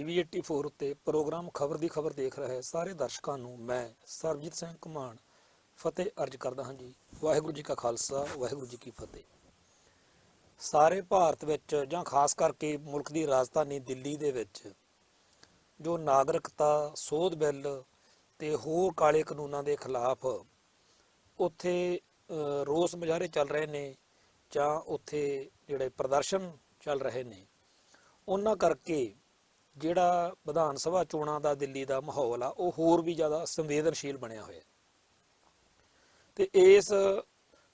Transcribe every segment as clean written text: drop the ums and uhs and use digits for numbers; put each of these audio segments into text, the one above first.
TV 84 ਉੱਤੇ programme ਖਬਰ ਦੀ ਖਬਰ ਦੇਖ ਰਹੇ ਸਾਰੇ ਦਰਸ਼ਕਾਂ ਨੂੰ ਮੈਂ ਸਰਬਜੀਤ ਸਿੰਘ ਘੁਮਾਣ ਫਤਿਹ ਅਰਜ ਕਰਦਾ ਹਾਂ ਜੀ। ਵਾਹਿਗੁਰੂ ਜੀ ਕਾ ਖਾਲਸਾ, ਵਾਹਿਗੁਰੂ ਜੀ ਕੀ ਫਤਿਹ। ਸਾਰੇ ਭਾਰਤ ਵਿੱਚ ਜਾਂ ਖਾਸ ਕਰਕੇ ਮੁਲਕ ਦੀ ਰਾਜਧਾਨੀ ਦਿੱਲੀ ਦੇ ਵਿੱਚ ਜੋ ਨਾਗਰਿਕਤਾ ਸੋਧ ਬਿੱਲ ਤੇ ਹੋਰ ਕਾਲੇ ਕਾਨੂੰਨਾਂ ਦੇ ਖਿਲਾਫ ਉੱਥੇ ਰੋਸ ਮੁਜ਼ਾਹਰੇ ਚੱਲ ਰਹੇ ਨੇ ਜਾਂ ਉੱਥੇ ਜਿਹੜੇ ਪ੍ਰਦਰਸ਼ਨ ਚੱਲ ਰਹੇ ਨੇ, ਉਹਨਾਂ ਕਰਕੇ ਜਿਹੜਾ ਵਿਧਾਨ ਸਭਾ ਚੋਣਾਂ ਦਾ ਦਿੱਲੀ ਦਾ ਮਾਹੌਲ ਆ ਉਹ ਹੋਰ ਵੀ ਜ਼ਿਆਦਾ ਸੰਵੇਦਨਸ਼ੀਲ ਬਣਿਆ ਹੋਇਆ। ਤੇ ਇਸ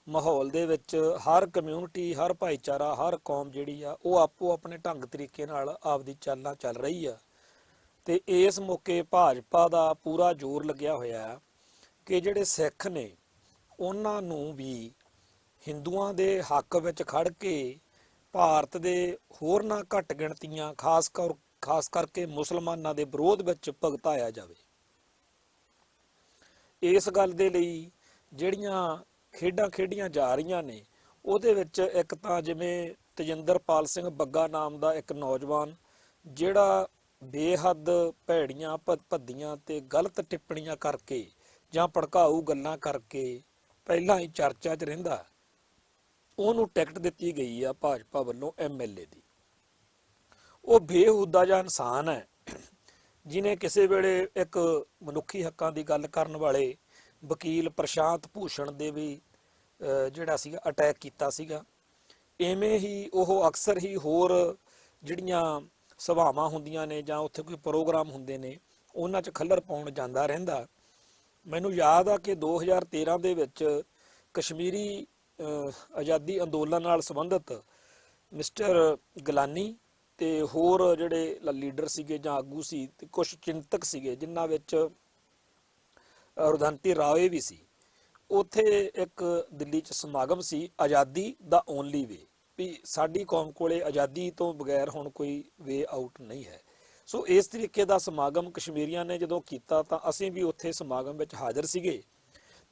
ਮਾਹੌਲ ਦੇ ਵਿੱਚ ਹਰ ਕਮਿਊਨਿਟੀ, ਹਰ ਭਾਈਚਾਰਾ, ਹਰ ਕੌਮ ਜਿਹੜੀ ਆ ਉਹ ਆਪੋ ਆਪਣੇ ਢੰਗ ਤਰੀਕੇ ਨਾਲ ਆਪਦੀ ਚਾਲਾਂ ਚੱਲ ਰਹੀ ਆ। ਤੇ ਇਸ ਮੌਕੇ ਭਾਜਪਾ ਦਾ ਪੂਰਾ ਜ਼ੋਰ ਲੱਗਿਆ ਹੋਇਆ ਕਿ ਜਿਹੜੇ ਸਿੱਖ ਨੇ ਉਹਨਾਂ ਨੂੰ ਵੀ ਹਿੰਦੂਆਂ ਦੇ ਹੱਕ ਵਿੱਚ ਖੜ ਕੇ ਭਾਰਤ ਦੇ ਹੋਰਨਾਂ ਘੱਟ ਗਿਣਤੀਆਂ ਖਾਸ ਕਰਕੇ ਮੁਸਲਮਾਨਾਂ ਦੇ ਵਿਰੋਧ ਵਿੱਚ ਭੁਗਤਾਇਆ ਜਾਵੇ। ਇਸ ਗੱਲ ਦੇ ਲਈ ਜਿਹੜੀਆਂ ਖੇਡਾਂ ਖੇਡੀਆਂ ਜਾ ਰਹੀਆਂ ਨੇ ਉਹਦੇ ਵਿੱਚ ਇੱਕ ਤਾਂ ਜਿਵੇਂ ਤੇਜਿੰਦਰਪਾਲ ਸਿੰਘ ਬੱਗਾ ਨਾਮ ਦਾ ਇੱਕ ਨੌਜਵਾਨ ਜਿਹੜਾ ਬੇਹੱਦ ਭੈੜੀਆਂ ਭੱਦੀਆਂ ਤੇ ਗਲਤ ਟਿੱਪਣੀਆਂ ਕਰਕੇ ਜਾਂ ਭੜਕਾਊ ਗੱਲਾਂ ਕਰਕੇ ਪਹਿਲਾਂ ਹੀ ਚਰਚਾ 'ਚ ਰਹਿੰਦਾ, ਉਹਨੂੰ ਟਿਕਟ ਦਿੱਤੀ ਗਈ ਆ ਭਾਜਪਾ ਵੱਲੋਂ MLA ਦੀ। ਉਹ ਬੇਹੂਦਾ ਜਿਹਾ ਇਨਸਾਨ ਹੈ ਜਿਹਨੇ ਕਿਸੇ ਵੇਲੇ ਇੱਕ ਮਨੁੱਖੀ ਹੱਕਾਂ ਦੀ ਗੱਲ ਕਰਨ ਵਾਲੇ ਵਕੀਲ ਪ੍ਰਸ਼ਾਂਤ ਭੂਸ਼ਣ ਦੇ ਵੀ ਜਿਹੜਾ ਸੀਗਾ ਅਟੈਕ ਕੀਤਾ ਸੀਗਾ। ਇਵੇਂ ਹੀ ਉਹ ਅਕਸਰ ਹੀ ਹੋਰ ਜਿਹੜੀਆਂ ਸਭਾਵਾਂ ਹੁੰਦੀਆਂ ਨੇ ਜਾਂ ਉੱਥੇ ਕੋਈ ਪ੍ਰੋਗਰਾਮ ਹੁੰਦੇ ਨੇ ਉਹਨਾਂ 'ਚ ਖੱਲਰ ਪਾਉਣ ਜਾਂਦਾ ਰਹਿੰਦਾ। ਮੈਨੂੰ ਯਾਦ ਆ ਕਿ 2013 ਦੇ ਵਿੱਚ ਕਸ਼ਮੀਰੀ ਆਜ਼ਾਦੀ ਅੰਦੋਲਨ ਨਾਲ ਸੰਬੰਧਿਤ ਮਿਸਟਰ ਗਿਲਾਨੀ ਤੇ ਹੋਰ ਜਿਹੜੇ ਲੀਡਰ ਸੀਗੇ ਜਾਂ ਆਗੂ ਸੀ ਤੇ ਕੁਝ ਚਿੰਤਕ ਸੀਗੇ ਜਿਨ੍ਹਾਂ ਵਿੱਚ ਰੁਦੰਤੀ ਰਾਏ ਵੀ ਸੀ। ਉੱਥੇ ਇੱਕ ਦਿੱਲੀ 'ਚ ਸਮਾਗਮ ਸੀ ਆਜ਼ਾਦੀ ਦਾ ਓਨਲੀ ਵੇ, ਵੀ ਸਾਡੀ ਕੌਮ ਕੋਲੇ ਆਜ਼ਾਦੀ ਤੋਂ ਬਗੈਰ ਹੁਣ ਕੋਈ ਵੇ ਆਊਟ ਨਹੀਂ ਹੈ। ਸੋ ਇਸ ਤਰੀਕੇ ਦਾ ਸਮਾਗਮ ਕਸ਼ਮੀਰੀਆਂ ਨੇ ਜਦੋਂ ਕੀਤਾ ਤਾਂ ਅਸੀਂ ਵੀ ਉੱਥੇ ਸਮਾਗਮ ਵਿੱਚ ਹਾਜ਼ਰ ਸੀਗੇ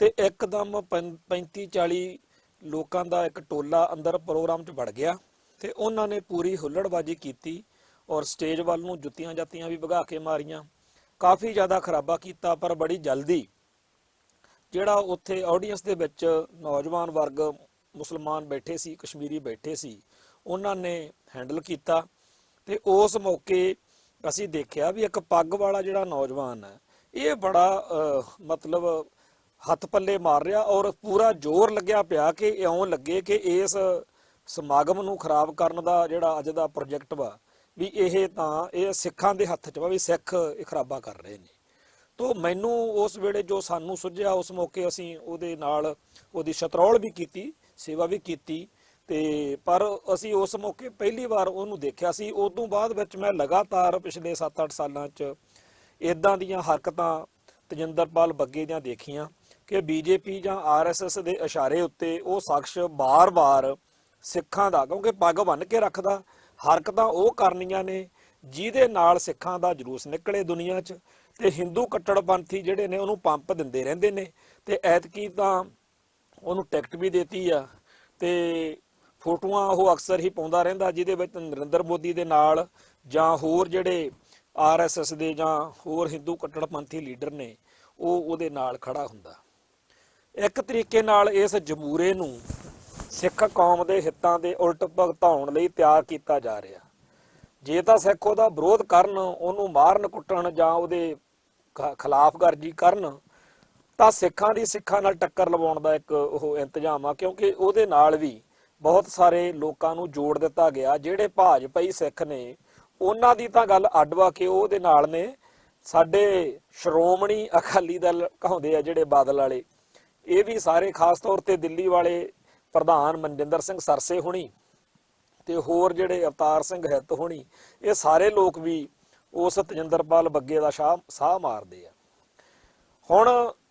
ਤੇ ਇੱਕਦਮ 35-40 ਲੋਕਾਂ ਦਾ ਇੱਕ ਟੋਲਾ ਅੰਦਰ ਪ੍ਰੋਗਰਾਮ 'ਚ ਵੜ ਗਿਆ ਤੇ ਉਹਨਾਂ ਨੇ ਪੂਰੀ ਹੁੱਲੜਬਾਜ਼ੀ ਕੀਤੀ ਔਰ ਸਟੇਜ ਵੱਲ ਨੂੰ ਜੁੱਤੀਆਂ ਜਾਤੀਆਂ ਵੀ ਭਗਾ ਕੇ ਮਾਰੀਆਂ, ਕਾਫੀ ਜ਼ਿਆਦਾ ਖਰਾਬਾ ਕੀਤਾ। ਪਰ ਬੜੀ ਜਲਦੀ ਜਿਹੜਾ ਉੱਥੇ ਆਡੀਅנס ਦੇ ਵਿੱਚ ਨੌਜਵਾਨ ਵਰਗ ਮੁਸਲਮਾਨ ਬੈਠੇ ਸੀ, ਕਸ਼ਮੀਰੀ ਬੈਠੇ ਸੀ, ਉਹਨਾਂ ਨੇ ਹੈਂਡਲ ਕੀਤਾ ਤੇ ਉਸ ਮੌਕੇ ਅਸੀਂ ਦੇਖਿਆ ਵੀ ਇੱਕ ਪੱਗ ਵਾਲਾ ਜਿਹੜਾ ਨੌਜਵਾਨ ਹੈ ਇਹ ਬੜਾ ਮਤਲਬ ਹੱਥ ਪੱਲੇ ਮਾਰ ਰਿਹਾ ਔਰ ਪੂਰਾ ਜ਼ੋਰ ਲੱਗਿਆ ਪਿਆ ਕਿ ਇਉਂ ਲੱਗੇ ਕਿ ਇਸ ਸਮਾਗਮ ਨੂੰ ਖਰਾਬ ਕਰਨ ਦਾ ਜਿਹੜਾ ਅੱਜ ਦਾ ਪ੍ਰੋਜੈਕਟ ਵਾ ਵੀ ਇਹ ਸਿੱਖਾਂ ਦੇ ਹੱਥ 'ਚ ਵਾ, ਵੀ ਸਿੱਖ ਇਹ ਖਰਾਬਾ ਕਰ ਰਹੇ ਨੇ। ਤੋ ਮੈਨੂੰ ਉਸ ਵੇਲੇ ਜੋ ਸਾਨੂੰ ਸੁਝਿਆ ਉਸ ਮੌਕੇ ਅਸੀਂ ਉਹਦੇ ਨਾਲ ਉਹਦੀ ਸ਼ਤਰੌਲ ਵੀ ਕੀਤੀ, ਸੇਵਾ ਵੀ ਕੀਤੀ ਤੇ ਪਰ ਅਸੀਂ ਉਸ ਮੌਕੇ ਪਹਿਲੀ ਵਾਰ ਉਹਨੂੰ ਦੇਖਿਆ ਸੀ। ਉਸ ਤੋਂ ਬਾਅਦ ਵਿੱਚ ਮੈਂ ਲਗਾਤਾਰ ਪਿਛਲੇ 7-8 ਸਾਲਾਂ 'ਚ ਇੱਦਾਂ ਦੀਆਂ ਹਰਕਤਾਂ ਤੇਜਿੰਦਰਪਾਲ ਬੱਗੇ ਦੀਆਂ ਦੇਖੀਆਂ ਕਿ BJP ਜਾਂ RSS ਦੇ ਇਸ਼ਾਰੇ ਉੱਤੇ ਉਹ ਸ਼ਖਸ ਬਾਰ-ਬਾਰ ਸਿੱਖਾਂ ਦਾ, ਕਿਉਂਕਿ ਪੱਗ ਬੰਨ੍ਹ ਕੇ ਰੱਖਦਾ, ਹਰਕਤਾਂ ਉਹ ਕਰਨੀਆਂ ਨੇ ਜਿਹਦੇ ਨਾਲ ਸਿੱਖਾਂ ਦਾ ਜਲੂਸ ਨਿਕਲੇ ਦੁਨੀਆ 'ਚ ਤੇ ਹਿੰਦੂ ਕੱਟੜਪੰਥੀ ਜਿਹੜੇ ਨੇ ਉਹਨੂੰ ਪੰਪ ਦਿੰਦੇ ਰਹਿੰਦੇ ਨੇ। ਤੇ ਐਤਕੀ ਤਾਂ ਉਹਨੂੰ ਟਿਕਟ ਵੀ ਦੇਤੀ ਆ ਤੇ ਫੋਟੋਆਂ ਉਹ ਅਕਸਰ ਹੀ ਪਾਉਂਦਾ ਰਹਿੰਦਾ ਜਿਹਦੇ ਵਿੱਚ ਨਰਿੰਦਰ ਮੋਦੀ ਦੇ ਨਾਲ ਜਾਂ ਹੋਰ ਜਿਹੜੇ RSS ਦੇ ਜਾਂ ਹੋਰ ਹਿੰਦੂ ਕੱਟੜਪੰਥੀ ਲੀਡਰ ਨੇ ਉਹ ਉਹਦੇ ਨਾਲ ਖੜਾ ਹੁੰਦਾ। ਇੱਕ ਤਰੀਕੇ ਨਾਲ ਇਸ ਜਮੂਰੇ ਨੂੰ ਸਿੱਖ ਕੌਮ ਦੇ ਹਿੱਤਾਂ ਦੇ ਉਲਟ ਭੁਗਤਾਉਣ ਲਈ ਤਿਆਰ ਕੀਤਾ ਜਾ ਰਿਹਾ। ਜੇ ਤਾਂ ਸਿੱਖ ਉਹਦਾ ਵਿਰੋਧ ਕਰਨ, ਉਹਨੂੰ ਮਾਰਨ ਕੁੱਟਣ ਜਾਂ ਉਹਦੇ ਖਿਲਾਫ ਵਰਜੀ ਕਰਨ ਤਾਂ ਸਿੱਖਾਂ ਨਾਲ ਟੱਕਰ ਲਵਾਉਣ ਦਾ ਇੱਕ ਉਹ ਇੰਤਜ਼ਾਮ ਆ, ਕਿਉਂਕਿ ਉਹਦੇ ਨਾਲ ਵੀ ਬਹੁਤ ਸਾਰੇ ਲੋਕਾਂ ਨੂੰ ਜੋੜ ਦਿੱਤਾ ਗਿਆ। ਜਿਹੜੇ ਭਾਜਪਾਈ ਸਿੱਖ ਨੇ ਉਹਨਾਂ ਦੀ ਤਾਂ ਗੱਲ ਅੱਡ ਵਾ ਕਿ ਉਹਦੇ ਨਾਲ ਨੇ ਸਾਡੇ ਸ਼੍ਰੋਮਣੀ ਅਕਾਲੀ ਦਲ ਕਹਾਉਂਦੇ ਆ ਜਿਹੜੇ ਬਾਦਲ ਵਾਲੇ, ਇਹ ਵੀ ਸਾਰੇ ਖਾਸ ਤੌਰ ਤੇ ਦਿੱਲੀ ਵਾਲੇ ਪ੍ਰਧਾਨ ਮਨਜਿੰਦਰ ਸਿੰਘ ਸਰਸੇ ਹੋਣੀ ਤੇ ਹੋਰ ਜਿਹੜੇ ਅਵਤਾਰ ਸਿੰਘ ਹਿੱਤ ਹੋਣੀ, ਇਹ ਸਾਰੇ ਲੋਕ ਵੀ ਉਸ ਤੇਜਿੰਦਰਪਾਲ ਬੱਗੇ ਦਾ ਸਾਹ ਮਾਰਦੇ ਆ। ਹੁਣ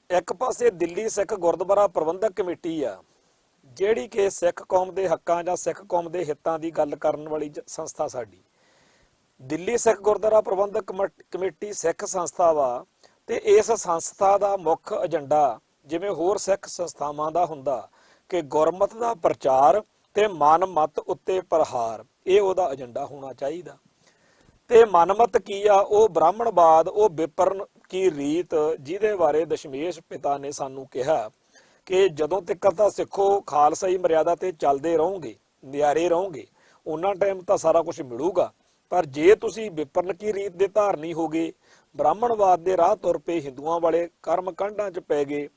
ਇੱਕ ਪਾਸੇ ਦਿੱਲੀ ਸਿੱਖ ਗੁਰਦੁਆਰਾ ਪ੍ਰਬੰਧਕ ਕਮੇਟੀ ਆ ਜਿਹੜੀ ਕਿ ਸਿੱਖ ਕੌਮ ਦੇ ਹੱਕਾਂ ਜਾਂ ਸਿੱਖ ਕੌਮ ਦੇ ਹਿੱਤਾਂ ਦੀ ਗੱਲ ਕਰਨ ਵਾਲੀ ਸੰਸਥਾ। ਸਾਡੀ ਦਿੱਲੀ ਸਿੱਖ ਗੁਰਦੁਆਰਾ ਪ੍ਰਬੰਧਕ ਕਮੇਟੀ ਸਿੱਖ ਸੰਸਥਾ ਵਾ ਤੇ ਇਸ ਸੰਸਥਾ ਦਾ ਮੁੱਖ ਏਜੰਡਾ ਜਿਵੇਂ ਹੋਰ ਸਿੱਖ ਸੰਸਥਾਵਾਂ ਦਾ ਹੁੰਦਾ ਕਿ ਗੁਰਮਤ ਦਾ ਪ੍ਰਚਾਰ ਤੇ ਮਨ ਮਤ ਉੱਤੇ ਪ੍ਰਹਾਰ, ਇਹ ਉਹਦਾ ਏਜੰਡਾ ਹੋਣਾ ਚਾਹੀਦਾ। ਤੇ ਮਨਮਤ ਕੀ ਆ, ਉਹ ਬ੍ਰਾਹਮਣਵਾਦ, ਉਹ ਵਿਪਰਨ ਕੀ ਰੀਤ, ਜਿਹਦੇ ਬਾਰੇ ਦਸ਼ਮੇਸ਼ ਪਿਤਾ ਨੇ ਸਾਨੂੰ ਕਿਹਾ ਕਿ ਜਦੋਂ ਤੱਕ ਤਾਂ ਸਿੱਖੋ ਖਾਲਸਾਈ ਮਰਿਆਦਾ ਤੇ ਚੱਲਦੇ ਰਹੋਗੇ, ਨਿਆਰੇ ਰਹੋਗੇ, ਉਹਨਾਂ ਟਾਈਮ ਤਾਂ ਸਾਰਾ ਕੁਝ ਮਿਲੂਗਾ। ਪਰ ਜੇ ਤੁਸੀਂ ਵਿਪਰਨ ਕੀ ਰੀਤ ਦੇ ਧਾਰਨੀ ਹੋ ਗਏ, ਬ੍ਰਾਹਮਣਵਾਦ ਦੇ ਰਾਹ ਤੁਰ ਪਏ, ਹਿੰਦੂਆਂ ਵਾਲੇ ਕਰਮ ਕਾਂਡਾਂ 'ਚ ਪੈ ਗਏ,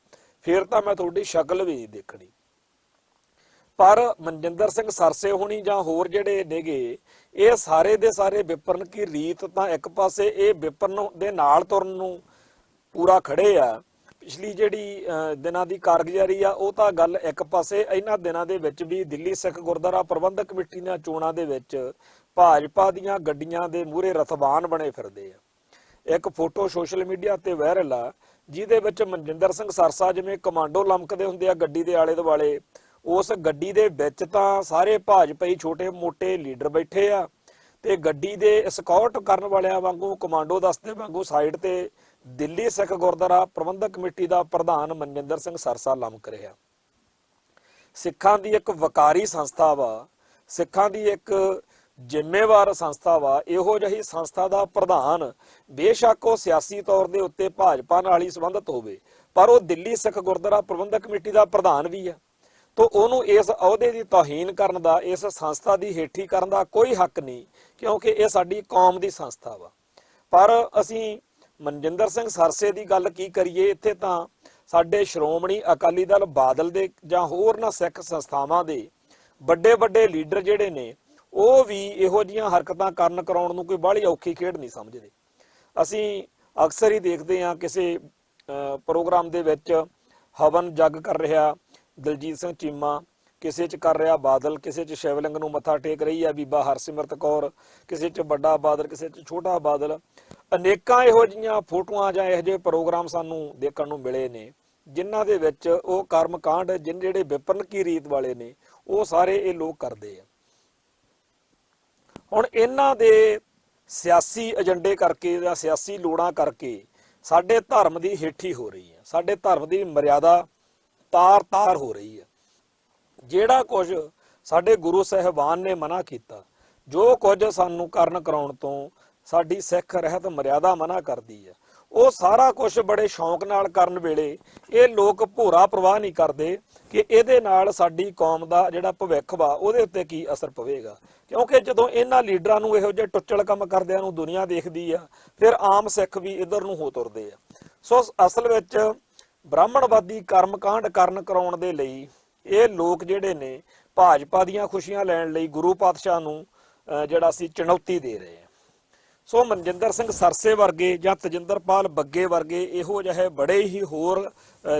ਫਿਰ ਤਾਂ ਮੈਂ ਤੁਹਾਡੀ ਸ਼ਕਲ ਵੀ ਨਹੀਂ ਦੇਖਣੀ। ਪਰ ਮਨਜਿੰਦਰ ਸਿੰਘ ਸਰਸੇ ਹੋਣੀ ਜਾਂ ਹੋਰ ਜਿਹੜੇ ਨੇਗੇ, ਇਹ ਸਾਰੇ ਦੇ ਸਾਰੇ ਵਿਪਰਨ ਕੀ ਰੀਤ ਤਾਂ ਇੱਕ ਪਾਸੇ ਇਹ ਵਿਪਰਨ ਦੇ ਨਾਲ ਤੁਰਨ ਨੂੰ ਪੂਰਾ ਖੜੇ ਆ। ਪਿਛਲੀ ਜਿਹੜੀ ਦਿਨਾਂ ਦੀ ਕਾਰਗੁਜ਼ਾਰੀ ਆ, ਉਹ ਤਾਂ ਗੱਲ ਇੱਕ ਪਾਸੇ। ਇਹਨਾਂ ਦਿਨਾਂ ਦੇ ਵਿੱਚ ਵੀ ਦਿੱਲੀ ਸਿੱਖ ਗੁਰਦੁਆਰਾ ਪ੍ਰਬੰਧਕ ਕਮੇਟੀ ਦੀਆਂ ਚੋਣਾਂ ਦੇ ਵਿੱਚ ਭਾਜਪਾ ਦੀਆਂ ਗੱਡੀਆਂ ਦੇ ਮੂਹਰੇ ਰਥਵਾਨ ਬਣੇ ਫਿਰਦੇ ਆ। ਇੱਕ ਫੋਟੋ ਸੋਸ਼ਲ ਮੀਡੀਆ ਤੇ ਵਾਇਰਲ ਆ, ਜਿਹਦੇ ਵਿੱਚ ਮਨਜਿੰਦਰ ਸਿੰਘ ਸਰਸਾ ਜਿਵੇਂ ਕਮਾਂਡੋ ਲਮਕਦੇ ਹੁੰਦੇ ਆ ਗੱਡੀ ਦੇ ਆਲੇ ਦੁਆਲੇ, ਉਸ ਗੱਡੀ ਦੇ ਵਿੱਚ ਤਾਂ ਸਾਰੇ ਭਾਜਪਾਈ ਛੋਟੇ ਮੋਟੇ ਲੀਡਰ ਬੈਠੇ ਆ, ਤੇ ਗੱਡੀ ਦੇ ਸਕਾਊਟ ਕਰਨ ਵਾਲਿਆਂ ਵਾਂਗੂ, ਕਮਾਂਡੋ ਦਸਤੇ ਵਾਂਗੂ ਸਾਈਡ ਤੇ ਦਿੱਲੀ ਸਿੱਖ ਗੁਰਦੁਆਰਾ ਪ੍ਰਬੰਧਕ ਕਮੇਟੀ ਦਾ ਪ੍ਰਧਾਨ ਮਨਜਿੰਦਰ ਸਿੰਘ ਸਰਸਾ ਲਮਕ ਰਿਹਾ। ਸਿੱਖਾਂ ਦੀ ਇੱਕ ਵਕਾਰੀ ਸੰਸਥਾ ਵਾ, ਸਿੱਖਾਂ ਦੀ ਇੱਕ ਜ਼ਿੰਮੇਵਾਰ ਸੰਸਥਾ ਵਾ, ਇਹੋ ਜਿਹੀ ਸੰਸਥਾ ਦਾ ਪ੍ਰਧਾਨ, ਬੇਸ਼ੱਕ ਉਹ ਸਿਆਸੀ ਤੌਰ ਦੇ ਉੱਤੇ ਭਾਜਪਾ ਨਾਲ ਹੀ ਸੰਬੰਧਿਤ ਹੋਵੇ, ਪਰ ਉਹ ਦਿੱਲੀ ਸਿੱਖ ਗੁਰਦੁਆਰਾ ਪ੍ਰਬੰਧਕ ਕਮੇਟੀ ਦਾ ਪ੍ਰਧਾਨ ਵੀ ਆ। ਤਾਂ ਉਹਨੂੰ ਇਸ ਅਹੁਦੇ ਦੀ ਤੋਹੀਨ ਕਰਨ ਦਾ, ਇਸ ਸੰਸਥਾ ਦੀ ਹੇਠੀ ਕਰਨ ਦਾ ਕੋਈ ਹੱਕ ਨਹੀਂ, ਕਿਉਂਕਿ ਇਹ ਸਾਡੀ ਕੌਮ ਦੀ ਸੰਸਥਾ ਵਾ। ਪਰ ਅਸੀਂ ਮਨਜਿੰਦਰ ਸਿੰਘ ਸਰਸੇ ਦੀ ਗੱਲ ਕੀ ਕਰੀਏ, ਇੱਥੇ ਤਾਂ ਸਾਡੇ ਸ਼੍ਰੋਮਣੀ ਅਕਾਲੀ ਦਲ ਬਾਦਲ ਦੇ ਜਾਂ ਹੋਰ ਨਾ ਸਿੱਖ ਸੰਸਥਾਵਾਂ ਦੇ ਵੱਡੇ ਵੱਡੇ ਲੀਡਰ ਜਿਹੜੇ ਨੇ, ਉਹ ਵੀ ਇਹੋ ਜਿਹੀਆਂ ਹਰਕਤਾਂ ਕਰਨ ਕਰਾਉਣ ਨੂੰ ਕੋਈ ਬਾਹਲੀ ਔਖੀ ਖੇਡ ਨਹੀਂ ਸਮਝਦੇ। ਅਸੀਂ ਅਕਸਰ ਹੀ ਦੇਖਦੇ ਹਾਂ ਕਿਸੇ ਪ੍ਰੋਗਰਾਮ ਦੇ ਵਿੱਚ ਹਵਨ ਜੱਗ ਕਰ ਰਿਹਾ ਦਲਜੀਤ ਸਿੰਘ ਚੀਮਾ, ਕਿਸੇ 'ਚ ਕਰ ਰਿਹਾ ਬਾਦਲ, ਕਿਸੇ 'ਚ ਸ਼ਿਵਲਿੰਗ ਨੂੰ ਮੱਥਾ ਟੇਕ ਰਹੀ ਆ ਬੀਬਾ ਹਰਸਿਮਰਤ ਕੌਰ, ਕਿਸੇ 'ਚ ਵੱਡਾ ਬਾਦਲ, ਕਿਸੇ 'ਚ ਛੋਟਾ ਬਾਦਲ। ਅਨੇਕਾਂ ਇਹੋ ਜਿਹੀਆਂ ਫੋਟੋਆਂ ਜਾਂ ਇਹੋ ਜਿਹੇ ਪ੍ਰੋਗਰਾਮ ਸਾਨੂੰ ਦੇਖਣ ਨੂੰ ਮਿਲੇ ਨੇ, ਜਿਨ੍ਹਾਂ ਦੇ ਵਿੱਚ ਉਹ ਕਰਮ ਕਾਂਡ ਜਿਹੜੇ ਵਿਪਰਨ ਕੀ ਰੀਤ ਵਾਲੇ ਨੇ, ਉਹ ਸਾਰੇ ਇਹ ਲੋਕ ਕਰਦੇ ਆ। ਹੁਣ ਇਹਨਾਂ ਦੇ ਸਿਆਸੀ ਏਜੰਡੇ ਕਰਕੇ ਜਾਂ ਸਿਆਸੀ ਲੋੜਾਂ ਕਰਕੇ ਸਾਡੇ ਧਰਮ ਦੀ ਹੇਠੀ ਹੋ ਰਹੀ ਹੈ, ਸਾਡੇ ਧਰਮ ਦੀ ਮਰਿਆਦਾ ਤਾਰ-ਤਾਰ ਹੋ ਰਹੀ ਹੈ। ਜਿਹੜਾ ਕੁਝ ਸਾਡੇ ਗੁਰੂ ਸਾਹਿਬਾਨ ਨੇ ਮਨਾ ਕੀਤਾ, ਜੋ ਕੁਝ ਸਾਨੂੰ ਕਰਨ ਕਰਾਉਣ ਤੋਂ ਸਾਡੀ ਸਿੱਖ ਰਹਿਤ ਮਰਿਆਦਾ ਮਨਾ ਕਰਦੀ ਹੈ, ਉਹ ਸਾਰਾ ਕੁਝ ਬੜੇ ਸ਼ੌਂਕ ਨਾਲ ਕਰਨ ਵੇਲੇ ਇਹ ਲੋਕ ਭੋਰਾ ਪ੍ਰਵਾਹ ਨਹੀਂ ਕਰਦੇ ਕਿ ਇਹਦੇ ਨਾਲ ਸਾਡੀ ਕੌਮ ਦਾ ਜਿਹੜਾ ਭਵਿੱਖ ਵਾ ਉਹਦੇ ਉੱਤੇ ਕੀ ਅਸਰ ਪਵੇਗਾ। ਕਿਉਂਕਿ ਜਦੋਂ ਇਹਨਾਂ ਲੀਡਰਾਂ ਨੂੰ ਇਹੋ ਜਿਹੇ ਟੁੱਚਲ ਕੰਮ ਕਰਦਿਆਂ ਨੂੰ ਦੁਨੀਆ ਦੇਖਦੀ ਆ, ਫਿਰ ਆਮ ਸਿੱਖ ਵੀ ਇੱਧਰ ਨੂੰ ਹੋ ਤੁਰਦੇ ਆ। ਸੋ ਅਸਲ ਵਿੱਚ ਬ੍ਰਾਹਮਣਵਾਦੀ ਕਰਮਕਾਂਡ ਕਰਨ ਕਰਾਉਣ ਦੇ ਲਈ ਇਹ ਲੋਕ ਜਿਹੜੇ ਨੇ ਭਾਜਪਾ ਦੀਆਂ ਖੁਸ਼ੀਆਂ ਲੈਣ ਲਈ ਗੁਰੂ ਪਾਤਸ਼ਾਹ ਨੂੰ ਜਿਹੜਾ ਸੀ ਚੁਣੌਤੀ ਦੇ ਰਹੇ ਆ। ਸੋ ਮਨਜਿੰਦਰ ਸਿੰਘ ਸਰਸੇ ਵਰਗੇ ਜਾਂ ਤਜਿੰਦਰਪਾਲ ਬੱਗੇ ਵਰਗੇ ਇਹੋ ਜਿਹੇ ਬੜੇ ਹੀ ਹੋਰ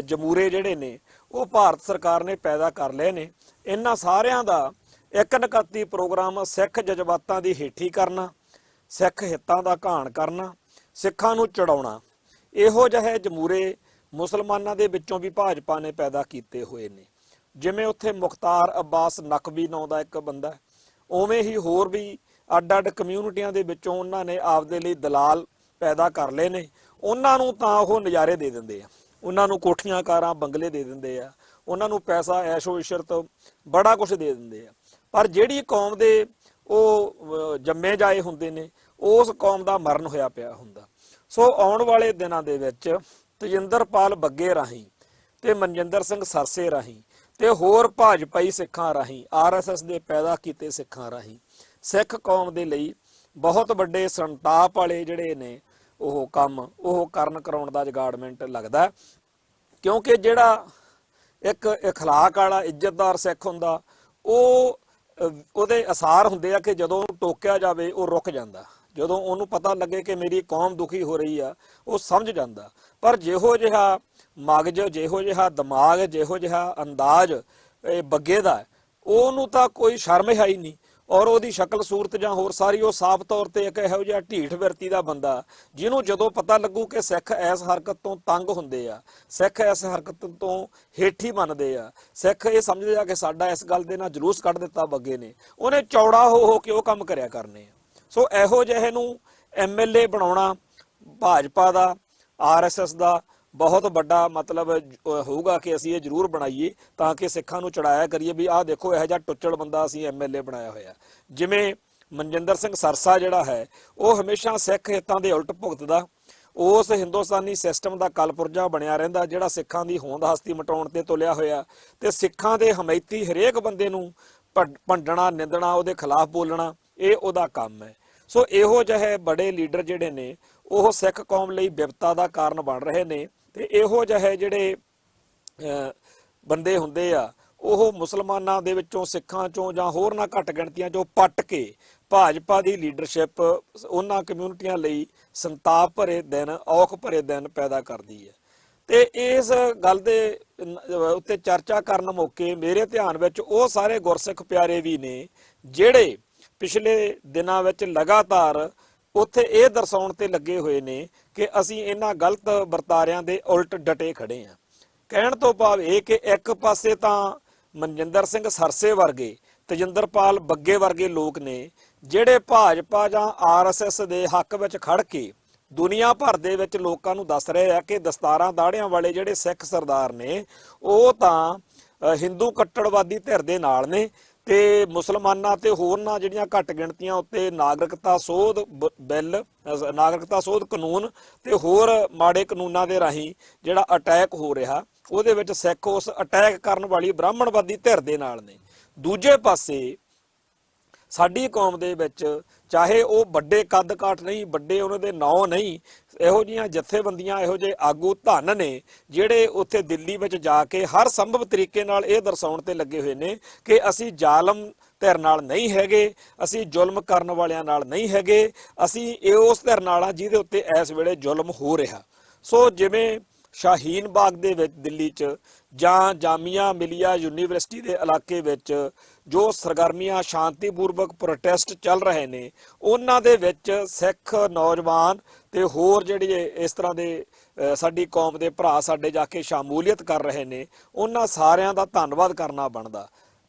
ਜਮੂਰੇ ਜਿਹੜੇ ਨੇ ਉਹ ਭਾਰਤ ਸਰਕਾਰ ਨੇ ਪੈਦਾ ਕਰ ਲਏ ਨੇ। ਇਹਨਾਂ ਸਾਰਿਆਂ ਦਾ ਇੱਕ ਨਕਾਤੀ ਪ੍ਰੋਗਰਾਮ ਸਿੱਖ ਜਜ਼ਬਾਤਾਂ ਦੀ ਹੇਠੀ ਕਰਨਾ, ਸਿੱਖ ਹਿੱਤਾਂ ਦਾ ਘਾਣ ਕਰਨਾ, ਸਿੱਖਾਂ ਨੂੰ ਚੜਾਉਣਾ। ਇਹੋ ਜਿਹੇ ਜਮੂਰੇ ਮੁਸਲਮਾਨਾਂ ਦੇ ਵਿੱਚੋਂ ਵੀ ਭਾਜਪਾ ਨੇ ਪੈਦਾ ਕੀਤੇ ਹੋਏ ਨੇ। ਜਿਵੇਂ ਉੱਥੇ ਮੁਖਤਾਰ ਅਬਾਸ ਨਕਵੀ ਨਾਂ ਦਾ ਇੱਕ ਬੰਦਾ, ਉਵੇਂ ਹੀ ਹੋਰ ਵੀ ਅੱਡ-ਅੱਡ ਕਮਿਊਨਿਟੀਆਂ ਦੇ ਵਿੱਚੋਂ ਉਹਨਾਂ ਨੇ ਆਪਦੇ ਲਈ ਦਲਾਲ ਪੈਦਾ ਕਰ ਲਏ ਨੇ। ਉਹਨਾਂ ਨੂੰ ਤਾਂ ਉਹ ਨਜ਼ਾਰੇ ਦੇ ਦਿੰਦੇ ਆ, ਉਹਨਾਂ ਨੂੰ ਕੋਠੀਆਂ ਕਾਰਾਂ ਬੰਗਲੇ ਦੇ ਦਿੰਦੇ ਆ, ਉਹਨਾਂ ਨੂੰ ਪੈਸਾ ਐਸ਼ੋ ਇਸ਼ਰਤ ਬੜਾ ਕੁਝ ਦੇ ਦਿੰਦੇ ਆ। ਪਰ ਜਿਹੜੀ ਕੌਮ ਦੇ ਉਹ ਜੰਮੇ ਜਾਏ ਹੁੰਦੇ ਨੇ, ਉਸ ਕੌਮ ਦਾ ਮਰਨ ਹੋਇਆ ਪਿਆ ਹੁੰਦਾ। ਸੋ ਆਉਣ ਵਾਲੇ ਦਿਨਾਂ ਦੇ ਵਿੱਚ ਤਜਿੰਦਰਪਾਲ ਬੱਗੇ ਰਾਹੀਂ ਤੇ ਮਨਜਿੰਦਰ ਸਿੰਘ ਸਰਸੇ ਰਾਹੀਂ ਤੇ ਹੋਰ ਭਾਜਪਾਈ ਸਿੱਖਾਂ ਰਾਹੀਂ, ਆਰਐਸਐਸ ਦੇ ਪੈਦਾ ਕੀਤੇ ਸਿੱਖਾਂ ਰਾਹੀਂ ਸਿੱਖ ਕੌਮ ਦੇ ਲਈ ਬਹੁਤ ਵੱਡੇ ਸੰਤਾਪ ਵਾਲੇ ਜਿਹੜੇ ਨੇ ਉਹ ਕੰਮ ਉਹ ਕਰਨ ਕਰਾਉਣ ਦਾ ਜਗਾੜਮੈਂਟ ਲੱਗਦਾ। ਕਿਉਂਕਿ ਜਿਹੜਾ ਇੱਕ ਇਖਲਾਕ ਵਾਲਾ ਇੱਜ਼ਤਦਾਰ ਸਿੱਖ ਹੁੰਦਾ, ਉਹਦੇ ਅਸਾਰ ਹੁੰਦੇ ਆ ਕਿ ਜਦੋਂ ਟੋਕਿਆ ਜਾਵੇ ਉਹ ਰੁਕ ਜਾਂਦਾ, ਜਦੋਂ ਉਹਨੂੰ ਪਤਾ ਲੱਗੇ ਕਿ ਮੇਰੀ ਕੌਮ ਦੁਖੀ ਹੋ ਰਹੀ ਆ ਉਹ ਸਮਝ ਜਾਂਦਾ। ਪਰ ਜਿਹੋ ਜਿਹਾ ਮਗਜ, ਜਿਹੋ ਜਿਹਾ ਦਿਮਾਗ, ਜਿਹੋ ਜਿਹਾ ਅੰਦਾਜ਼ ਇਹ ਬੱਗੇ ਦਾ, ਉਹਨੂੰ ਤਾਂ ਕੋਈ ਸ਼ਰਮ ਹੈ ਹੀ ਨਹੀਂ। ਔਰ ਉਹਦੀ ਸ਼ਕਲ ਸੂਰਤ ਜਾਂ ਹੋਰ ਸਾਰੀ ਉਹ ਸਾਫ਼ ਤੌਰ ਤੇ ਇੱਕ ਇਹੋ ਜਿਹਾ ਢੀਠ ਵਿਰਤੀ ਦਾ ਬੰਦਾ, ਜਿਹਨੂੰ ਜਦੋਂ ਪਤਾ ਲੱਗੂ ਕਿ ਸਿੱਖ ਇਸ ਹਰਕਤ ਤੋਂ ਤੰਗ ਹੁੰਦੇ ਆ, ਸਿੱਖ ਇਸ ਹਰਕਤ ਤੋਂ ਹੇਠੀ ਮੰਨਦੇ ਆ, ਸਿੱਖ ਇਹ ਸਮਝਦੇ ਆ ਕਿ ਸਾਡਾ ਇਸ ਗੱਲ ਦੇ ਨਾਲ ਜਲੂਸ ਕੱਢ ਦਿੱਤਾ ਬੱਗੇ ਨੇ, ਉਹਨੇ ਚੌੜਾ ਹੋ ਕੇ ਉਹ ਕੰਮ ਕਰਿਆ ਕਰਨੇ ਆ। ਸੋ ਇਹੋ ਜਿਹੇ ਨੂੰ ਐਮਐਲਏ ਬਣਾਉਣਾ ਭਾਜਪਾ ਦਾ, ਆਰਐਸਐਸ ਦਾ ਬਹੁਤ ਵੱਡਾ ਮਤਲਬ ਹੋਊਗਾ ਕਿ ਅਸੀਂ ਇਹ ਜ਼ਰੂਰ ਬਣਾਈਏ ਤਾਂ ਕਿ ਸਿੱਖਾਂ ਨੂੰ ਚੜਾਇਆ ਕਰੀਏ ਵੀ ਆਹ ਦੇਖੋ ਇਹੋ ਜਿਹਾ ਟੁੱਚਲ ਬੰਦਾ ਅਸੀਂ ਐਮਐਲਏ ਬਣਾਇਆ ਹੋਇਆ। ਜਿਵੇਂ ਮਨਜਿੰਦਰ ਸਿੰਘ ਸਰਸਾ ਜਿਹੜਾ ਹੈ ਉਹ ਹਮੇਸ਼ਾ ਸਿੱਖ ਹਿੱਤਾਂ ਦੇ ਉਲਟ ਭੁਗਤਦਾ, ਉਸ ਹਿੰਦੁਸਤਾਨੀ ਸਿਸਟਮ ਦਾ ਕਲਪੁਰਜਾ ਬਣਿਆ ਰਹਿੰਦਾ ਜਿਹੜਾ ਸਿੱਖਾਂ ਦੀ ਹੋਂਦ ਹਸਤੀ ਮਟਾਉਣ ਤੇ ਤੁਲਿਆ ਹੋਇਆ, ਤੇ ਸਿੱਖਾਂ ਦੇ ਹਮੈਤੀ ਹਰੇਕ ਬੰਦੇ ਨੂੰ ਭੰਡਣਾ, ਨਿੰਦਣਾ, ਉਹਦੇ ਖਿਲਾਫ ਬੋਲਣਾ, ਇਹ ਉਹਦਾ ਕੰਮ ਹੈ। ਸੋ ਇਹੋ ਜਿਹੇ ਬੜੇ ਲੀਡਰ ਜਿਹੜੇ ਨੇ ਉਹ ਸਿੱਖ ਕੌਮ ਲਈ ਬਿਪਤਾ ਦਾ ਕਾਰਨ ਬਣ ਰਹੇ ਨੇ, ਤੇ ਇਹੋ ਜਿਹੇ ਜਿਹੜੇ ਬੰਦੇ ਹੁੰਦੇ ਆ ਉਹ ਮੁਸਲਮਾਨਾਂ ਦੇ ਵਿੱਚੋਂ, ਸਿੱਖਾਂ ਚੋਂ ਜਾਂ ਹੋਰ ਨਾ ਘੱਟ ਗਿਣਤੀਆਂ ਚੋਂ ਪੱਟ ਕੇ ਭਾਜਪਾ ਦੀ ਲੀਡਰਸ਼ਿਪ ਉਹਨਾਂ ਕਮਿਊਨਿਟੀਆਂ ਲਈ ਸੰਤਾਪ ਭਰੇ ਦਿਨ, ਔਖ ਭਰੇ ਦਿਨ ਪੈਦਾ ਕਰਦੀ ਹੈ। ਤੇ ਇਸ ਗੱਲ ਦੇ ਉੱਤੇ ਚਰਚਾ ਕਰਨ ਮੌਕੇ ਮੇਰੇ ਧਿਆਨ ਵਿੱਚ ਉਹ ਸਾਰੇ ਗੁਰਸਿੱਖ ਪਿਆਰੇ ਵੀ ਨੇ ਜਿਹੜੇ ਪਿਛਲੇ ਦਿਨਾਂ ਵਿੱਚ ਲਗਾਤਾਰ ਉੱਥੇ ਇਹ ਦਰਸਾਉਣ ਤੇ ਲੱਗੇ ਹੋਏ ਨੇ ਕਿ ਅਸੀਂ ਇਹਨਾਂ ਗਲਤ ਵਰਤਾਰਿਆਂ ਦੇ ਉਲਟ ਡਟੇ ਖੜੇ ਹਾਂ। ਕਹਿਣ ਤੋਂ ਭਾਵ ਇਹ ਕਿ ਇੱਕ ਪਾਸੇ ਤਾਂ ਮਨਜਿੰਦਰ ਸਿੰਘ ਸਰਸੇ ਵਰਗੇ, ਤੇਜਿੰਦਰਪਾਲ ਬੱਗੇ ਵਰਗੇ ਲੋਕ ਨੇ ਜਿਹੜੇ ਭਾਜਪਾ ਜਾਂ ਆਰਐਸਐਸ ਦੇ ਹੱਕ ਵਿੱਚ ਖੜ ਕੇ ਦੁਨੀਆ ਭਰ ਦੇ ਵਿੱਚ ਲੋਕਾਂ ਨੂੰ ਦੱਸ ਰਹੇ ਆ ਕਿ ਦਸਤਾਰਾਂ ਦਾੜਿਆਂ ਵਾਲੇ ਜਿਹੜੇ ਸਿੱਖ ਸਰਦਾਰ ਨੇ ਉਹ ਤਾਂ ਹਿੰਦੂ ਕੱਟੜਵਾਦੀ ਧਿਰ ਦੇ ਨਾਲ ਨੇ, ਤੇ ਮੁਸਲਮਾਨਾਂ ਤੇ ਹੋਰਨਾਂ ਜਿਹੜੀਆਂ ਘੱਟ ਗਿਣਤੀਆਂ ਉੱਤੇ ਨਾਗਰਿਕਤਾ ਸੋਧ ਬਿੱਲ, ਨਾਗਰਿਕਤਾ ਸੋਧ ਕਾਨੂੰਨ ਤੇ ਹੋਰ ਮਾੜੇ ਕਾਨੂੰਨਾਂ ਦੇ ਰਾਹੀਂ ਜਿਹੜਾ ਅਟੈਕ ਹੋ ਰਿਹਾ ਉਹਦੇ ਵਿੱਚ ਸਿੱਖ ਉਸ ਅਟੈਕ ਕਰਨ ਵਾਲੀ ਬ੍ਰਾਹਮਣਵਾਦੀ ਧਿਰ ਦੇ ਨਾਲ ਨੇ। ਦੂਜੇ ਪਾਸੇ ਸਾਡੀ ਕੌਮ ਦੇ ਵਿੱਚ ਚਾਹੇ ਉਹ ਵੱਡੇ ਕੱਦ ਕਾਠ ਨਹੀਂ, ਵੱਡੇ ਉਹਨਾਂ ਦੇ ਨਾਂ ਨਹੀਂ, ਇਹੋ ਜਿਹੀਆਂ ਜਥੇਬੰਦੀਆਂ, ਇਹੋ ਜਿਹੇ ਆਗੂ ਧਨ ਨੇ ਜਿਹੜੇ ਉੱਥੇ ਦਿੱਲੀ ਵਿੱਚ ਜਾ ਕੇ ਹਰ ਸੰਭਵ ਤਰੀਕੇ ਨਾਲ ਇਹ ਦਰਸਾਉਣ ਤੇ ਲੱਗੇ ਹੋਏ ਨੇ ਕਿ ਅਸੀਂ ਜ਼ਾਲਮ ਧਿਰ ਨਾਲ ਨਹੀਂ ਹੈਗੇ, ਅਸੀਂ ਜ਼ੁਲਮ ਕਰਨ ਵਾਲਿਆਂ ਨਾਲ ਨਹੀਂ ਹੈਗੇ, ਅਸੀਂ ਉਸ ਧਿਰ ਨਾਲ ਆ ਜਿਹਦੇ ਉੱਤੇ ਇਸ ਵੇਲੇ ਜ਼ੁਲਮ ਹੋ ਰਿਹਾ। ਸੋ ਜਿਵੇਂ ਸ਼ਾਹੀਨ ਬਾਗ ਦੇ ਵਿੱਚ ਦਿੱਲੀ 'ਚ ਜਾਂ ਜਾਮੀਆ ਮਿਲੀਆ ਯੂਨੀਵਰਸਿਟੀ ਦੇ ਇਲਾਕੇ ਵਿੱਚ ਜੋ ਸਰਗਰਮੀਆਂ, ਸ਼ਾਂਤੀਪੂਰਵਕ ਪ੍ਰੋਟੈਸਟ ਚੱਲ ਰਹੇ ਨੇ, ਉਹਨਾਂ ਦੇ ਵਿੱਚ ਸਿੱਖ ਨੌਜਵਾਨ ਤੇ ਹੋਰ ਜਿਹੜੇ ਇਸ ਤਰ੍ਹਾਂ ਦੇ ਸਾਡੀ ਕੌਮ ਦੇ ਭਰਾ ਸਾਡੇ ਜਾ ਕੇ ਸ਼ਮੂਲੀਅਤ ਕਰ ਰਹੇ ਨੇ, ਉਹਨਾਂ ਸਾਰਿਆਂ ਦਾ ਧੰਨਵਾਦ ਕਰਨਾ ਬਣਦਾ।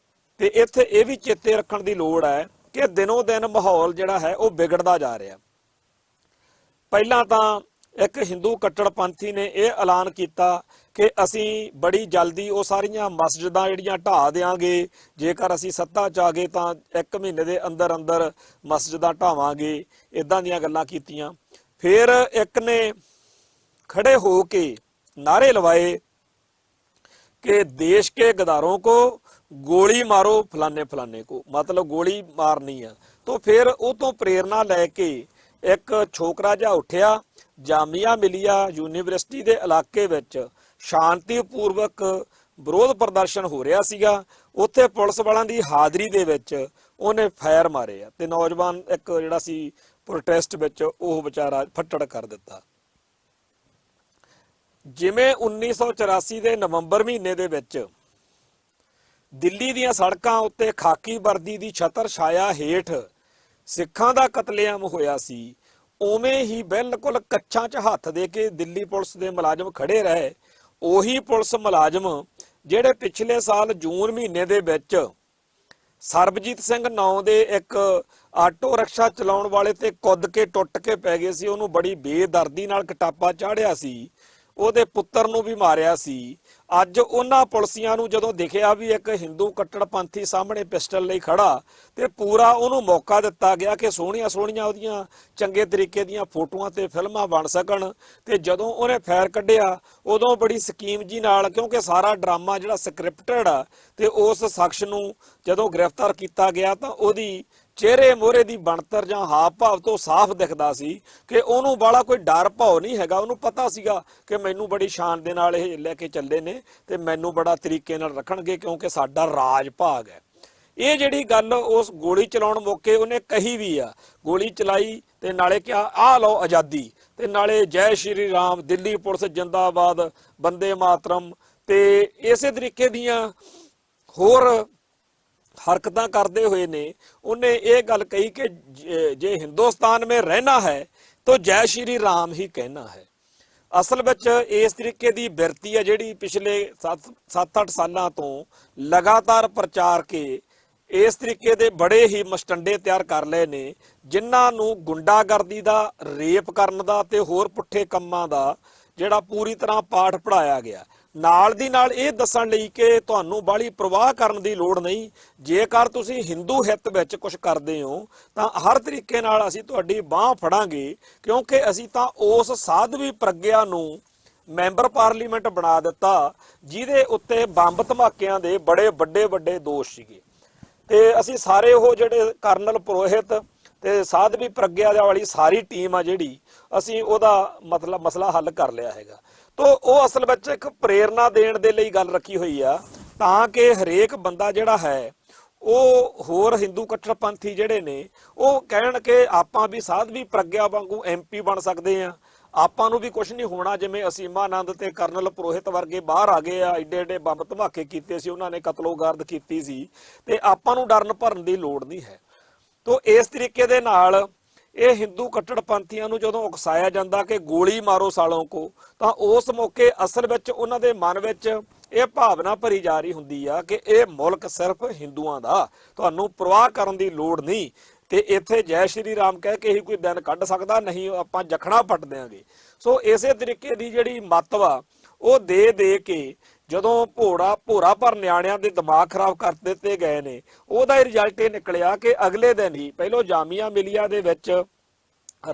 ਤੇ ਇੱਥੇ ਇਹ ਵੀ ਚੇਤੇ ਰੱਖਣ ਦੀ ਲੋੜ ਹੈ ਕਿ ਦਿਨੋਂ ਦਿਨ ਮਾਹੌਲ ਜਿਹੜਾ ਹੈ ਉਹ ਵਿਗੜਦਾ ਜਾ ਰਿਹਾ। ਪਹਿਲਾਂ ਤਾਂ ਇੱਕ ਹਿੰਦੂ ਕੱਟੜਪੰਥੀ ਨੇ ਇਹ ਐਲਾਨ ਕੀਤਾ ਕਿ ਅਸੀਂ ਬੜੀ ਜਲਦੀ ਉਹ ਸਾਰੀਆਂ ਮਸਜਿਦਾਂ ਜਿਹੜੀਆਂ ਢਾਹ ਦਿਆਂਗੇ, ਜੇਕਰ ਅਸੀਂ ਸੱਤਾ 'ਚ ਆ ਗਏ ਤਾਂ 1 ਮਹੀਨੇ ਦੇ ਅੰਦਰ ਅੰਦਰ ਮਸਜਿਦਾਂ ਢਾਵਾਂਗੇ, ਇਦਾਂ ਦੀਆਂ ਗੱਲਾਂ ਕੀਤੀਆਂ। ਫਿਰ ਇੱਕ ਨੇ ਖੜੇ ਹੋ ਕੇ ਨਾਅਰੇ ਲਵਾਏ कि देश के गदारों को गोली मारो फलाने फलाने को, मतलब गोली मारनी है। तो फिर वो तो प्रेरणा लैके एक छोकरा जा उठिया, जामिया मिलिया यूनीवर्सिटी के इलाके विच शांतिपूर्वक विरोध प्रदर्शन हो रहा सीगा, उत्थे पुलिस वालों की हाज़री दे विच उन्हें फायर मारे ते नौजवान एक जिहड़ा सी प्रोटेस्ट विच ओह बेचारा फट्टड़ कर दिता। जिमें 1984 ਦੇ ਨਵੰਬਰ ਮਹੀਨੇ ਦੇ ਵਿੱਚ ਦਿੱਲੀ ਦੀਆਂ ਸੜਕਾਂ ਉੱਤੇ ਖਾਕੀ ਵਰਦੀ ਦੀ ਛਤਰ ਛਾਇਆ ਹੇਠ ਸਿੱਖਾਂ ਦਾ ਕਤਲੇਆਮ ਹੋਇਆ ਸੀ, ਉਵੇਂ ਹੀ ਬਿਲਕੁਲ ਕੱਛਾਂ 'ਚ ਹੱਥ ਦੇ ਕੇ ਦਿੱਲੀ ਪੁਲਿਸ ਦੇ ਮੁਲਾਜ਼ਮ ਖੜੇ ਰਹੇ। ਉਹੀ ਪੁਲਿਸ ਮੁਲਾਜ਼ਮ ਜਿਹੜੇ ਪਿਛਲੇ ਸਾਲ ਜੂਨ ਮਹੀਨੇ ਦੇ ਵਿੱਚ ਸਰਬਜੀਤ ਸਿੰਘ ਨਾਂ ਦੇ ਇੱਕ ਆਟੋ ਰਿਕਸ਼ਾ ਚਲਾਉਣ ਵਾਲੇ ਤੇ ਕੁੱਦ ਕੇ ਟੁੱਟ ਕੇ ਪੈ ਗਏ ਸੀ, ਉਹਨੂੰ ਬੜੀ ਬੇਦਰਦੀ ਨਾਲ ਕਟਾਪਾ ਚਾੜਿਆ ਸੀ, ਉਹਦੇ ਪੁੱਤਰ ਨੂੰ ਵੀ ਮਾਰਿਆ ਸੀ। ਅੱਜ ਉਹਨਾਂ ਪੁਲਿਸੀਆਂ ਨੂੰ ਜਦੋਂ ਦਿਖਿਆ ਵੀ ਇੱਕ ਹਿੰਦੂ ਕੱਟੜਪੰਥੀ ਸਾਹਮਣੇ ਪਿਸਟਲ ਲਈ ਖੜਾ, ਤੇ ਪੂਰਾ ਉਹਨੂੰ ਮੌਕਾ ਦਿੱਤਾ ਗਿਆ ਕਿ ਸੋਹਣੀਆਂ ਸੋਹਣੀਆਂ ਉਹਦੀਆਂ ਚੰਗੇ ਤਰੀਕੇ ਦੀਆਂ ਫੋਟੋਆਂ ਤੇ ਫਿਲਮਾਂ ਬਣ ਸਕਣ। ਤੇ ਜਦੋਂ ਉਹਨੇ ਫੈਰ ਕੱਢਿਆ ਉਦੋਂ ਬੜੀ ਸਕੀਮ ਜੀ ਨਾਲ, ਕਿਉਂਕਿ ਸਾਰਾ ਡਰਾਮਾ ਜਿਹੜਾ ਸਕ੍ਰਿਪਟਡ ਆ, ਤੇ ਉਸ ਸ਼ਖਸ ਨੂੰ ਜਦੋਂ ਗ੍ਰਿਫਤਾਰ ਕੀਤਾ ਗਿਆ ਤਾਂ ਉਹਦੀ ਚਿਹਰੇ ਮੋਹਰੇ ਦੀ ਬਣਤਰ ਜਾਂ ਹਾਵ ਭਾਵ ਤੋਂ ਸਾਫ਼ ਦਿਖਦਾ ਸੀ ਕਿ ਉਹਨੂੰ ਬਾਲਾ ਕੋਈ ਡਰ ਭਾਉ ਨਹੀਂ ਹੈਗਾ। ਉਹਨੂੰ ਪਤਾ ਸੀਗਾ ਕਿ ਮੈਨੂੰ ਬੜੀ ਸ਼ਾਨ ਦੇ ਨਾਲ ਇਹ ਲੈ ਕੇ ਚੱਲੇ ਨੇ ਤੇ ਮੈਨੂੰ ਬੜਾ ਤਰੀਕੇ ਨਾਲ ਰੱਖਣਗੇ, ਕਿਉਂਕਿ ਸਾਡਾ ਰਾਜ ਭਾਗ ਹੈ। ਇਹ ਜਿਹੜੀ ਗੱਲ ਉਸ ਗੋਲੀ ਚਲਾਉਣ ਮੌਕੇ ਉਹਨੇ ਕਹੀ ਵੀ ਆ, ਗੋਲੀ ਚਲਾਈ ਤੇ ਨਾਲੇ ਕਿਹਾ ਆਹ ਲਓ ਆਜ਼ਾਦੀ, ਤੇ ਨਾਲੇ ਜੈ ਸ਼੍ਰੀ ਰਾਮ, ਦਿੱਲੀ ਪੁਲਿਸ ਜਿੰਦਾਬਾਦ, ਬੰਦੇ ਮਾਤਰਮ, ਤੇ ਇਸੇ ਤਰੀਕੇ ਦੀਆਂ ਹੋਰ हरकतां करते हुए ने उन्हें ये गल कही कि जे हिंदुस्तान में रहना है तो जय श्री राम ही कहना है। असल विच इस तरीके की बिरती है जिहड़ी पिछले 7-8 सालों तो लगातार प्रचार के इस तरीके के बड़े ही मस्टंडे तैयार कर लए ने, जिन्हां नूं गुंडागर्दी दा, रेप करन दा ते होर पुट्ठे कम्मां दा जिहड़ा पूरी तरह पाठ पढ़ाया गया। ਨਾਲ ਦੀ ਨਾਲ ਇਹ ਦੱਸਣ ਲਈ ਕਿ ਤੁਹਾਨੂੰ ਬਾਹਲੀ ਪ੍ਰਵਾਹ ਕਰਨ ਦੀ ਲੋੜ ਨਹੀਂ। ਜੇਕਰ ਤੁਸੀਂ ਹਿੰਦੂ ਹਿੱਤ ਵਿੱਚ ਕੁਝ ਕਰਦੇ ਹੋ ਤਾਂ ਹਰ ਤਰੀਕੇ ਨਾਲ ਅਸੀਂ ਤੁਹਾਡੀ ਬਾਹ ਫੜਾਂਗੇ, ਕਿਉਂਕਿ ਅਸੀਂ ਤਾਂ ਉਸ ਸਾਧਵੀ ਪ੍ਰਗਿਆ ਨੂੰ ਮੈਂਬਰ ਪਾਰਲੀਮੈਂਟ ਬਣਾ ਦਿੱਤਾ ਜਿਹਦੇ ਉੱਤੇ ਬੰਬ ਧਮਾਕਿਆਂ ਦੇ ਬੜੇ ਵੱਡੇ ਦੋਸ਼ ਸੀਗੇ। ਤੇ ਅਸੀਂ ਸਾਰੇ ਉਹ ਜਿਹੜੇ ਕਰਨਲ ਪੁਰੋਹਿਤ ਤੇ ਸਾਧਵੀ ਪ੍ਰਗਿਆ ਵਾਲੀ ਸਾਰੀ ਟੀਮ ਆ ਜਿਹੜੀ, ਅਸੀਂ ਉਹਦਾ ਮਸਲਾ ਹੱਲ ਕਰ ਲਿਆ ਹੈਗਾ। ਤੋ ਉਹ ਅਸਲ ਵਿੱਚ ਇੱਕ ਪ੍ਰੇਰਨਾ ਦੇਣ ਦੇ ਲਈ ਗੱਲ ਰੱਖੀ ਹੋਈ ਆ, ਤਾਂ ਕਿ ਹਰੇਕ ਬੰਦਾ ਜਿਹੜਾ ਹੈ ਉਹ ਹੋਰ ਹਿੰਦੂ ਕੱਟੜਪੰਥੀ ਜਿਹੜੇ ਨੇ ਉਹ ਕਹਿਣ ਕਿ ਆਪਾਂ ਵੀ ਸਾਧਵੀ ਪ੍ਰਗਿਆ ਵਾਂਗੂ MP ਬਣ ਸਕਦੇ ਆ, ਆਪਾਂ ਨੂੰ ਵੀ ਕੁਝ ਨਹੀਂ ਹੋਣਾ। ਜਿਵੇਂ ਅਸੀਮਾਨੰਦ ਤੇ ਕਰਨਲ ਪੁਰੋਹਿਤ ਵਰਗੇ ਬਾਹਰ ਆ ਗਏ ਆ, ਏਡੇ ਬੰਬ ਧਮਾਕੇ ਕੀਤੇ ਸੀ, ਉਹਨਾਂ ਨੇ ਕਤਲੋਗਾਰਦ ਕੀਤੀ ਸੀ, ਤੇ ਆਪਾਂ ਨੂੰ ਡਰਨ ਭਰਨ ਦੀ ਲੋੜ ਨਹੀਂ ਹੈ। ਤੋ ਇਸ ਤਰੀਕੇ ਦੇ ਨਾਲ ਇਹ ਹਿੰਦੂ ਕੱਟੜਪੰਥੀਆਂ ਨੂੰ ਜਦੋਂ ਉਕਸਾਇਆ ਜਾਂਦਾ ਕਿ ਗੋਲੀ ਮਾਰੋ ਸਾਲੋਂ ਕੋ, ਤਾਂ ਉਸ ਮੌਕੇ ਅਸਲ ਵਿੱਚ ਉਹਨਾਂ ਦੇ ਮਨ ਵਿੱਚ ਇਹ ਭਾਵਨਾ ਭਰੀ ਜਾ ਰਹੀ ਹੁੰਦੀ ਆ ਕਿ ਇਹ ਮੁਲਕ ਸਿਰਫ ਹਿੰਦੂਆਂ ਦਾ, ਤੁਹਾਨੂੰ ਪ੍ਰਵਾਹ ਕਰਨ ਦੀ ਲੋੜ ਨਹੀਂ। ਤੇ ਇੱਥੇ ਜੈ ਸ਼੍ਰੀ ਰਾਮ ਕਹਿ ਕੇ ਹੀ ਕੋਈ ਦਿਨ ਕੱਢ ਸਕਦਾ, ਨਹੀਂ ਆਪਾਂ ਜਖਣਾ ਪੱਟ ਦਿਆਂਗੇ। ਸੋ ਇਸੇ ਤਰੀਕੇ ਦੀ ਜਿਹੜੀ ਮੱਤ ਵਾ ਉਹ ਦੇ ਕੇ ਜਦੋਂ ਭੋਰਾ ਭਰ ਨਿਆਣਿਆਂ ਦੇ ਦਿਮਾਗ ਖਰਾਬ ਕਰ ਦਿੱਤੇ ਗਏ ਨੇ, ਉਹਦਾ ਰਿਜ਼ਲਟ ਇਹ ਨਿਕਲਿਆ ਕਿ ਅਗਲੇ ਦਿਨ ਹੀ ਪਹਿਲੋਂ ਜਾਮੀਆ ਮਿਲੀਆ ਦੇ ਵਿੱਚ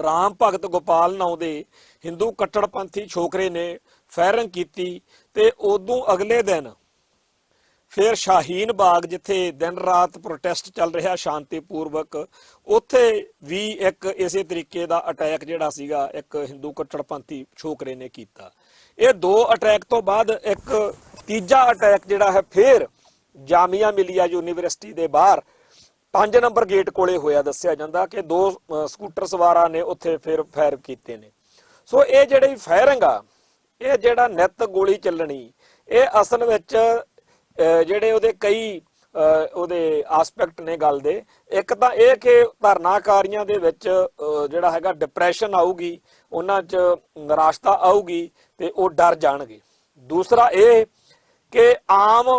ਰਾਮ ਭਗਤ ਗੋਪਾਲ ਨਾਂ ਦੇ ਹਿੰਦੂ ਕੱਟੜਪੰਥੀ ਛੋਕਰੇ ਨੇ ਫਾਇਰਿੰਗ ਕੀਤੀ, ਤੇ ਉਦੋਂ ਅਗਲੇ ਦਿਨ ਫਿਰ ਸ਼ਾਹੀਨ ਬਾਗ ਜਿੱਥੇ ਦਿਨ ਰਾਤ ਪ੍ਰੋਟੈਸਟ ਚੱਲ ਰਿਹਾ ਸ਼ਾਂਤੀਪੂਰਵਕ, ਉੱਥੇ ਵੀ ਇੱਕ ਇਸੇ ਤਰੀਕੇ ਦਾ ਅਟੈਕ ਜਿਹੜਾ ਸੀਗਾ ਇੱਕ ਹਿੰਦੂ ਕੱਟੜਪੰਥੀ ਛੋਕਰੇ ਨੇ ਕੀਤਾ। ਇਹ ਦੋ ਅਟੈਕ ਤੋਂ ਬਾਅਦ ਇੱਕ ਤੀਜਾ ਅਟੈਕ ਜਿਹੜਾ ਹੈ ਫਿਰ ਜਾਮੀਆ ਮਿਲੀਆ ਯੂਨੀਵਰਸਿਟੀ ਦੇ ਬਾਹਰ 5 ਨੰਬਰ ਗੇਟ ਕੋਲੇ ਹੋਇਆ। ਦੱਸਿਆ ਜਾਂਦਾ ਕਿ 2 ਸਕੂਟਰ ਸਵਾਰਾਂ ਨੇ ਉੱਥੇ ਫਿਰ ਫਾਇਰ ਕੀਤੇ ਨੇ। ਸੋ ਇਹ ਜਿਹੜੀ ਫਾਇਰਿੰਗ ਆ, ਇਹ ਜਿਹੜਾ ਨਿੱਤ ਗੋਲੀ ਚੱਲਣੀ, ਇਹ ਅਸਲ ਵਿੱਚ ਜਿਹੜੇ ਉਹਦੇ ਕਈ ਉਹਦੇ ਆਸਪੈਕਟ ਨੇ ਗੱਲ ਦੇ। ਇੱਕ ਤਾਂ ਇਹ ਕਿ ਧਰਨਾਕਾਰੀਆਂ ਦੇ ਵਿੱਚ ਜਿਹੜਾ ਹੈਗਾ ਡਿਪਰੈਸ਼ਨ ਆਊਗੀ, ਉਹਨਾਂ 'ਚ ਨਿਰਾਸ਼ਤਾ ਆਊਗੀ ਤੇ ਉਹ ਡਰ ਜਾਣਗੇ। ਦੂਸਰਾ ਇਹ ਕਿ ਆਮ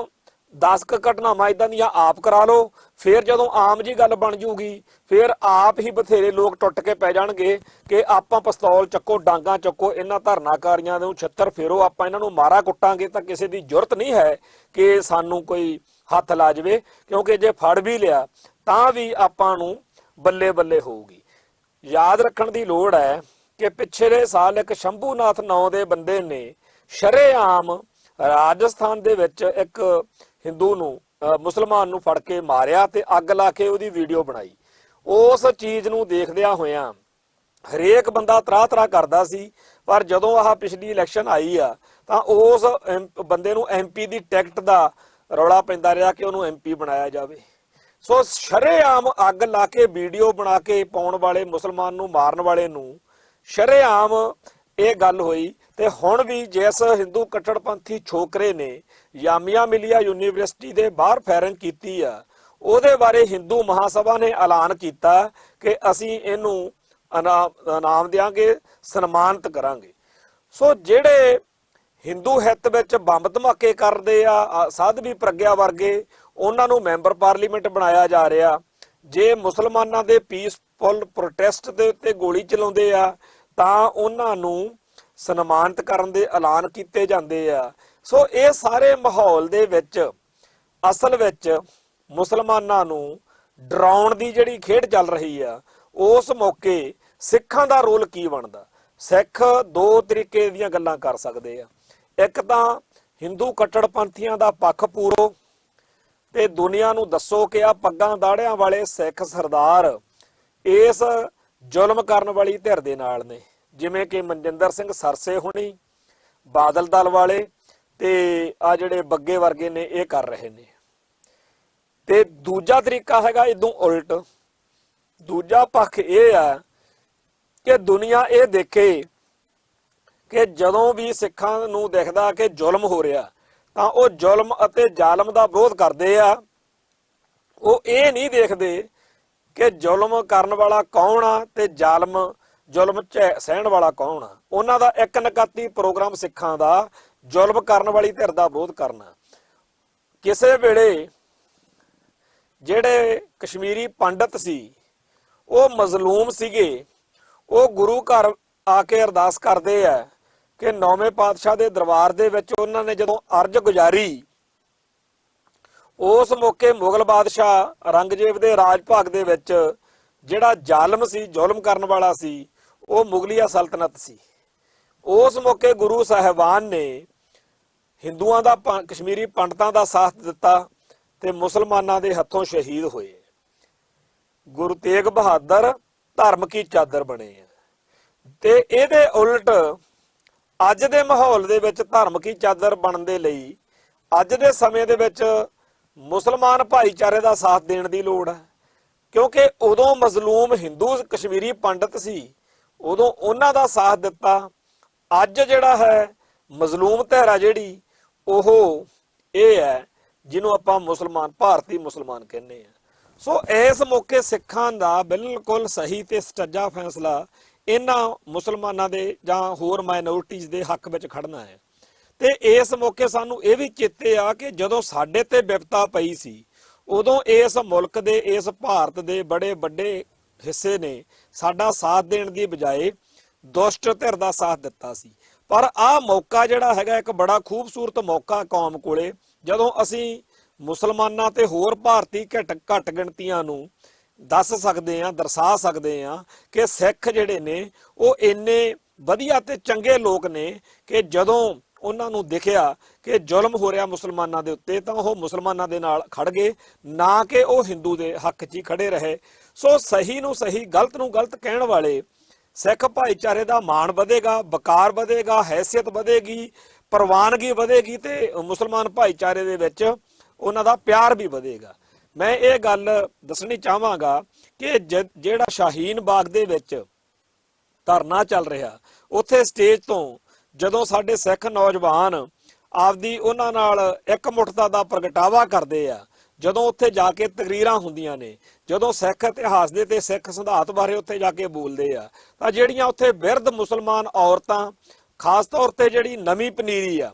10 ਘਟਨਾਵਾਂ ਇਦਾਂ ਦੀਆਂ ਆਪ ਕਰਾ ਲਓ, ਫਿਰ ਜਦੋਂ ਆਮ ਜੀ ਗੱਲ ਬਣ ਜੂਗੀ ਫਿਰ ਆਪ ਹੀ ਬਥੇਰੇ ਲੋਕ ਟੁੱਟ ਕੇ ਪੈ ਜਾਣਗੇ ਕਿ ਆਪਾਂ ਪਿਸਤੌਲ ਚੱਕੋ, ਡਾਂਗਾ ਚੱਕੋ, ਇਹਨਾਂ ਧਰਨਾਕਾਰੀਆਂ ਨੂੰ ਛਿੱਤਰ ਫੇਰੋ, ਆਪਾਂ ਇਹਨਾਂ ਨੂੰ ਮਾਰਾ ਕੁੱਟਾਂਗੇ ਤਾਂ ਕਿਸੇ ਦੀ ਜ਼ਰੂਰਤ ਨਹੀਂ ਹੈ ਕਿ ਸਾਨੂੰ ਕੋਈ ਹੱਥ ਲਾ ਜਾਵੇ, ਕਿਉਂਕਿ ਜੇ ਫੜ ਵੀ ਲਿਆ ਤਾਂ ਵੀ ਆਪਾਂ ਨੂੰ ਬੱਲੇ ਬੱਲੇ ਹੋਊਗੀ। ਯਾਦ ਰੱਖਣ ਦੀ ਲੋੜ ਹੈ ਕਿ ਪਿਛਲੇ ਸਾਲ ਇੱਕ ਸ਼ੰਭੂਨਾਥ ਨਾਂ ਦੇ ਬੰਦੇ ਨੇ ਸ਼ਰੇਆਮ ਰਾਜਸਥਾਨ ਦੇ ਵਿੱਚ ਇੱਕ ਹਿੰਦੂ ਨੂੰ ਮੁਸਲਮਾਨ ਨੂੰ ਫੜ ਕੇ ਮਾਰਿਆ ਤੇ ਅੱਗ ਲਾ ਕੇ ਉਹਦੀ ਵੀਡੀਓ ਬਣਾਈ। ਉਸ ਚੀਜ਼ ਨੂੰ ਦੇਖਦਿਆਂ ਹੋਇਆਂ ਹਰੇਕ ਬੰਦਾ ਤਰਾਹ ਕਰਦਾ ਸੀ, ਪਰ ਜਦੋਂ ਆਹ ਪਿਛਲੀ ਇਲੈਕਸ਼ਨ ਆਈ ਆ ਤਾਂ ਉਸ ਬੰਦੇ ਨੂੰ MP ਦੀ ਟਿਕਟ ਦਾ ਰੌਲਾ ਪੈਂਦਾ ਰਿਹਾ ਕਿ ਉਹਨੂੰ MP ਬਣਾਇਆ ਜਾਵੇ। ਸੋ ਸ਼ਰੇਆਮ ਅੱਗ ਲਾ ਕੇ ਵੀਡੀਓ ਬਣਾ ਕੇ ਪਾਉਣ ਵਾਲੇ ਮੁਸਲਮਾਨ ਨੂੰ ਮਾਰਨ ਵਾਲੇ ਨੂੰ ਸ਼ਰੇਆਮ ਇਹ ਗੱਲ ਹੋਈ। ਤੇ ਹੁਣ ਵੀ ਜਿਸ ਹਿੰਦੂ ਕੱਟੜਪੰਥੀ ਛੋਕਰੇ ਨੇ ਜਾਮੀਆ ਮਿਲੀਆ ਯੂਨੀਵਰਸਿਟੀ ਦੇ ਬਾਹਰ ਫਾਇਰਿੰਗ ਕੀਤੀ ਆ, ਉਹਦੇ ਬਾਰੇ ਹਿੰਦੂ ਮਹਾਸਭਾ ਨੇ ਐਲਾਨ ਕੀਤਾ ਕਿ ਅਸੀਂ ਇਹਨੂੰ ਇਨਾਮ ਦਿਆਂਗੇ, ਸਨਮਾਨਿਤ ਕਰਾਂਗੇ। ਸੋ ਜਿਹੜੇ ਹਿੰਦੂ ਹਿੱਤ ਵਿੱਚ ਬੰਬ ਧਮਾਕੇ ਕਰਦੇ ਆ ਸਾਧਵੀ ਪ੍ਰਗਿਆ ਵਰਗੇ, ਉਹਨਾਂ ਨੂੰ ਮੈਂਬਰ ਪਾਰਲੀਮੈਂਟ ਬਣਾਇਆ ਜਾ ਰਿਹਾ। ਜੇ ਮੁਸਲਮਾਨਾਂ ਦੇ ਪੀਸਫੁਲ ਪ੍ਰੋਟੈਸਟ ਦੇ ਉੱਤੇ ਗੋਲੀ ਚਲਾਉਂਦੇ ਆ ਤਾਂ ਉਹਨਾਂ ਨੂੰ ਸਨਮਾਨਿਤ ਕਰਨ ਦੇ ਐਲਾਨ ਕੀਤੇ ਜਾਂਦੇ ਆ। ਸੋ ਇਹ ਸਾਰੇ ਮਾਹੌਲ ਦੇ ਵਿੱਚ ਅਸਲ ਵਿੱਚ ਮੁਸਲਮਾਨਾਂ ਨੂੰ ਡਰਾਉਣ ਦੀ ਜਿਹੜੀ ਖੇਡ ਚੱਲ ਰਹੀ ਆ, ਉਸ ਮੌਕੇ ਸਿੱਖਾਂ ਦਾ ਰੋਲ ਕੀ ਬਣਦਾ? ਸਿੱਖ ਦੋ ਤਰੀਕੇ ਦੀਆਂ ਗੱਲਾਂ ਕਰ ਸਕਦੇ ਆ। ਇੱਕ ਤਾਂ ਹਿੰਦੂ ਕੱਟੜਪੰਥੀਆਂ ਦਾ ਪੱਖ ਪੂਰੋ ਤੇ ਦੁਨੀਆ ਨੂੰ ਦੱਸੋ ਕਿ ਆ ਪੱਗਾਂ ਦਾੜਿਆਂ ਵਾਲੇ ਸਿੱਖ ਸਰਦਾਰ ਇਸ ਜ਼ੁਲਮ ਕਰਨ ਵਾਲੀ ਧਿਰ ਦੇ ਨਾਲ ਨੇ, ਜਿਵੇਂ ਕਿ ਮਨਜਿੰਦਰ ਸਿੰਘ ਸਰਸੇ ਹੁਣੀ, ਬਾਦਲ ਦਲ ਵਾਲੇ ਤੇ ਆ ਜਿਹੜੇ ਬੱਗੇ ਵਰਗੇ ਨੇ ਇਹ ਕਰ ਰਹੇ ਨੇ। ਤੇ ਦੂਜਾ ਤਰੀਕਾ ਹੈਗਾ ਇਦੋਂ ਉਲਟ। ਦੂਜਾ ਪੱਖ ਇਹ ਆ ਕਿ ਦੁਨੀਆ ਇਹ ਦੇਖੇ ਕਿ ਜਦੋਂ ਵੀ ਸਿੱਖਾਂ ਨੂੰ ਦਿਖਦਾ ਕਿ ਜ਼ੁਲਮ ਹੋ ਰਿਹਾ ਤਾਂ ਉਹ ਜ਼ੁਲਮ ਅਤੇ ਜ਼ਾਲਮ ਦਾ ਵਿਰੋਧ ਕਰਦੇ ਆ। ਉਹ ਇਹ ਨਹੀਂ ਦੇਖਦੇ ਕਿ ਜ਼ੁਲਮ ਕਰਨ ਵਾਲਾ ਕੌਣ ਆ ਤੇ ਜ਼ੁਲਮ ਸਹਿਣ ਵਾਲਾ ਕੌਣ ਆ। ਉਹਨਾਂ ਦਾ ਇੱਕ ਨਕਾਤੀ ਪ੍ਰੋਗਰਾਮ ਸਿੱਖਾਂ ਦਾ ਜ਼ੁਲਮ ਕਰਨ ਵਾਲੀ ਧਿਰ ਦਾ ਵਿਰੋਧ ਕਰਨਾ। ਕਿਸੇ ਵੇਲੇ ਜਿਹੜੇ ਕਸ਼ਮੀਰੀ ਪੰਡਤ ਸੀ ਉਹ ਮਜ਼ਲੂਮ ਸੀਗੇ, ਉਹ ਗੁਰੂ ਘਰ ਆ ਕੇ ਅਰਦਾਸ ਕਰਦੇ ਆ ਕਿ 9ਵੇਂ ਪਾਤਸ਼ਾਹ ਦੇ ਦਰਬਾਰ ਦੇ ਵਿੱਚ ਉਹਨਾਂ ਨੇ ਜਦੋਂ ਅਰਜ਼ ਗੁਜ਼ਾਰੀ, ਉਸ ਮੌਕੇ ਮੁਗਲ ਬਾਦਸ਼ਾਹ ਔਰੰਗਜ਼ੇਬ ਦੇ ਰਾਜ ਭਾਗ ਦੇ ਵਿੱਚ ਜਿਹੜਾ ਜ਼ਾਲਮ ਸੀ, ਜ਼ੁਲਮ ਕਰਨ ਵਾਲਾ ਸੀ, ਉਹ ਮੁਗਲਿਆ ਸਲਤਨਤ ਸੀ। ਉਸ ਮੌਕੇ ਗੁਰੂ ਸਾਹਿਬਾਨ ਨੇ ਹਿੰਦੂਆਂ ਦਾ, ਕਸ਼ਮੀਰੀ ਪੰਡਤਾਂ ਦਾ ਸਾਥ ਦਿੱਤਾ ਤੇ ਮੁਸਲਮਾਨਾਂ ਦੇ ਹੱਥੋਂ ਸ਼ਹੀਦ ਹੋਏ। ਗੁਰੂ ਤੇਗ ਬਹਾਦਰ ਧਰਮ ਕੀ ਚਾਦਰ ਬਣੇ ਆ। ਤੇ ਇਹਦੇ ਉਲਟ ਅੱਜ ਦੇ ਮਾਹੌਲ ਦੇ ਵਿੱਚ ਧਰਮ ਕੀ ਚਾਦਰ ਬਣਨ ਦੇ ਲਈ ਅੱਜ ਦੇ ਸਮੇਂ ਦੇ ਵਿੱਚ ਮੁਸਲਮਾਨ ਭਾਈਚਾਰੇ ਦਾ ਸਾਥ ਦੇਣ ਦੀ ਲੋੜ ਹੈ, ਕਿਉਂਕਿ ਉਦੋਂ ਮਜ਼ਲੂਮ ਹਿੰਦੂ ਕਸ਼ਮੀਰੀ ਪੰਡਤ ਸੀ, ਉਦੋਂ ਉਹਨਾਂ ਦਾ ਸਾਥ ਦਿੱਤਾ। ਅੱਜ ਜਿਹੜਾ ਹੈ ਮਜ਼ਲੂਮ ਧਿਰ ਜਿਹੜੀ ਉਹ ਇਹ ਹੈ ਜਿਹਨੂੰ ਆਪਾਂ ਮੁਸਲਮਾਨ, ਭਾਰਤੀ ਮੁਸਲਮਾਨ ਕਹਿੰਦੇ ਆ। ਸੋ ਇਸ ਮੌਕੇ ਸਿੱਖਾਂ ਦਾ ਬਿਲਕੁਲ ਸਹੀ ਤੇ ਸਟੱਜਾ ਫੈਸਲਾ ਇਹਨਾਂ ਮੁਸਲਮਾਨਾਂ ਦੇ ਜਾਂ ਹੋਰ ਮਾਈਨੋਰਟੀਜ਼ ਦੇ ਹੱਕ ਵਿੱਚ ਖੜਨਾ ਹੈ। ਤੇ ਇਸ ਮੌਕੇ ਸਾਨੂੰ ਇਹ ਵੀ ਚੇਤੇ ਆ ਕਿ ਜਦੋਂ ਸਾਡੇ ਤੇ ਵਿਪਤਾ ਪਈ ਸੀ, ਉਦੋਂ ਇਸ ਮੁਲਕ ਦੇ, ਇਸ ਭਾਰਤ ਦੇ ਬੜੇ ਵੱਡੇ ਹਿੱਸੇ ਨੇ ਸਾਡਾ ਸਾਥ ਦੇਣ ਦੀ ਬਜਾਏ ਦੁਸ਼ਟ ਧਿਰ ਦਾ ਸਾਥ ਦਿੱਤਾ ਸੀ। ਪਰ ਆਹ ਮੌਕਾ ਜਿਹੜਾ ਹੈਗਾ ਇੱਕ ਬੜਾ ਖੂਬਸੂਰਤ ਮੌਕਾ ਕੌਮ ਕੋਲੇ, ਜਦੋਂ ਅਸੀਂ ਮੁਸਲਮਾਨਾਂ ਤੇ ਹੋਰ ਭਾਰਤੀ ਘੱਟ ਗਿਣਤੀਆਂ ਨੂੰ ਦੱਸ ਸਕਦੇ ਆ, ਦਰਸਾ ਸਕਦੇ ਆ ਕਿ ਸਿੱਖ ਜਿਹੜੇ ਨੇ ਉਹ ਇੰਨੇ ਵਧੀਆ ਤੇ ਚੰਗੇ ਲੋਕ ਨੇ ਕਿ ਜਦੋਂ ਉਹਨਾਂ ਨੂੰ ਦਿਖਿਆ ਕਿ ਜ਼ੁਲਮ ਹੋ ਰਿਹਾ ਮੁਸਲਮਾਨਾਂ ਦੇ ਉੱਤੇ ਤਾਂ ਉਹ ਮੁਸਲਮਾਨਾਂ ਦੇ ਨਾਲ ਖੜ ਗਏ, ਨਾ ਕਿ ਉਹ ਹਿੰਦੂ ਦੇ ਹੱਕ 'ਚ ਹੀ ਖੜੇ ਰਹੇ। ਸੋ ਸਹੀ ਨੂੰ ਸਹੀ, ਗਲਤ ਨੂੰ ਗਲਤ ਕਹਿਣ ਵਾਲੇ ਸਿੱਖ ਭਾਈਚਾਰੇ ਦਾ ਮਾਣ ਵਧੇਗਾ, ਵਕਾਰ ਵਧੇਗਾ, ਹੈਸੀਅਤ ਵਧੇਗੀ, ਪ੍ਰਵਾਨਗੀ ਵਧੇਗੀ ਤੇ ਮੁਸਲਮਾਨ ਭਾਈਚਾਰੇ ਦੇ ਵਿੱਚ ਉਹਨਾਂ ਦਾ ਪਿਆਰ ਵੀ ਵਧੇਗਾ। ਮੈਂ ਇਹ ਗੱਲ ਦੱਸਣੀ ਚਾਹਾਂਗਾ ਕਿ ਜਿਹੜਾ ਸ਼ਾਹੀਨ ਬਾਗ ਦੇ ਵਿੱਚ ਧਰਨਾ ਚੱਲ ਰਿਹਾ, ਉੱਥੇ ਸਟੇਜ ਤੋਂ ਜਦੋਂ ਸਾਡੇ ਸਿੱਖ ਨੌਜਵਾਨ ਆਪਦੀ ਉਹਨਾਂ ਨਾਲ ਇਕਮੁੱਠਤਾ ਦਾ ਪ੍ਰਗਟਾਵਾ ਕਰਦੇ ਆ, ਜਦੋਂ ਉੱਥੇ ਜਾ ਕੇ ਤਕਰੀਰਾਂ ਹੁੰਦੀਆਂ ਨੇ, ਜਦੋਂ ਸਿੱਖ ਇਤਿਹਾਸ ਦੇ ਤੇ ਸਿੱਖ ਸਿਧਾਂਤ ਬਾਰੇ ਉੱਥੇ ਜਾ ਕੇ ਬੋਲਦੇ ਆ, ਤਾਂ ਜਿਹੜੀਆਂ ਉੱਥੇ ਬਿਰਧ ਮੁਸਲਮਾਨ ਔਰਤਾਂ, ਖਾਸ ਤੌਰ ਤੇ ਜਿਹੜੀ ਨਵੀਂ ਪਨੀਰੀ ਆ,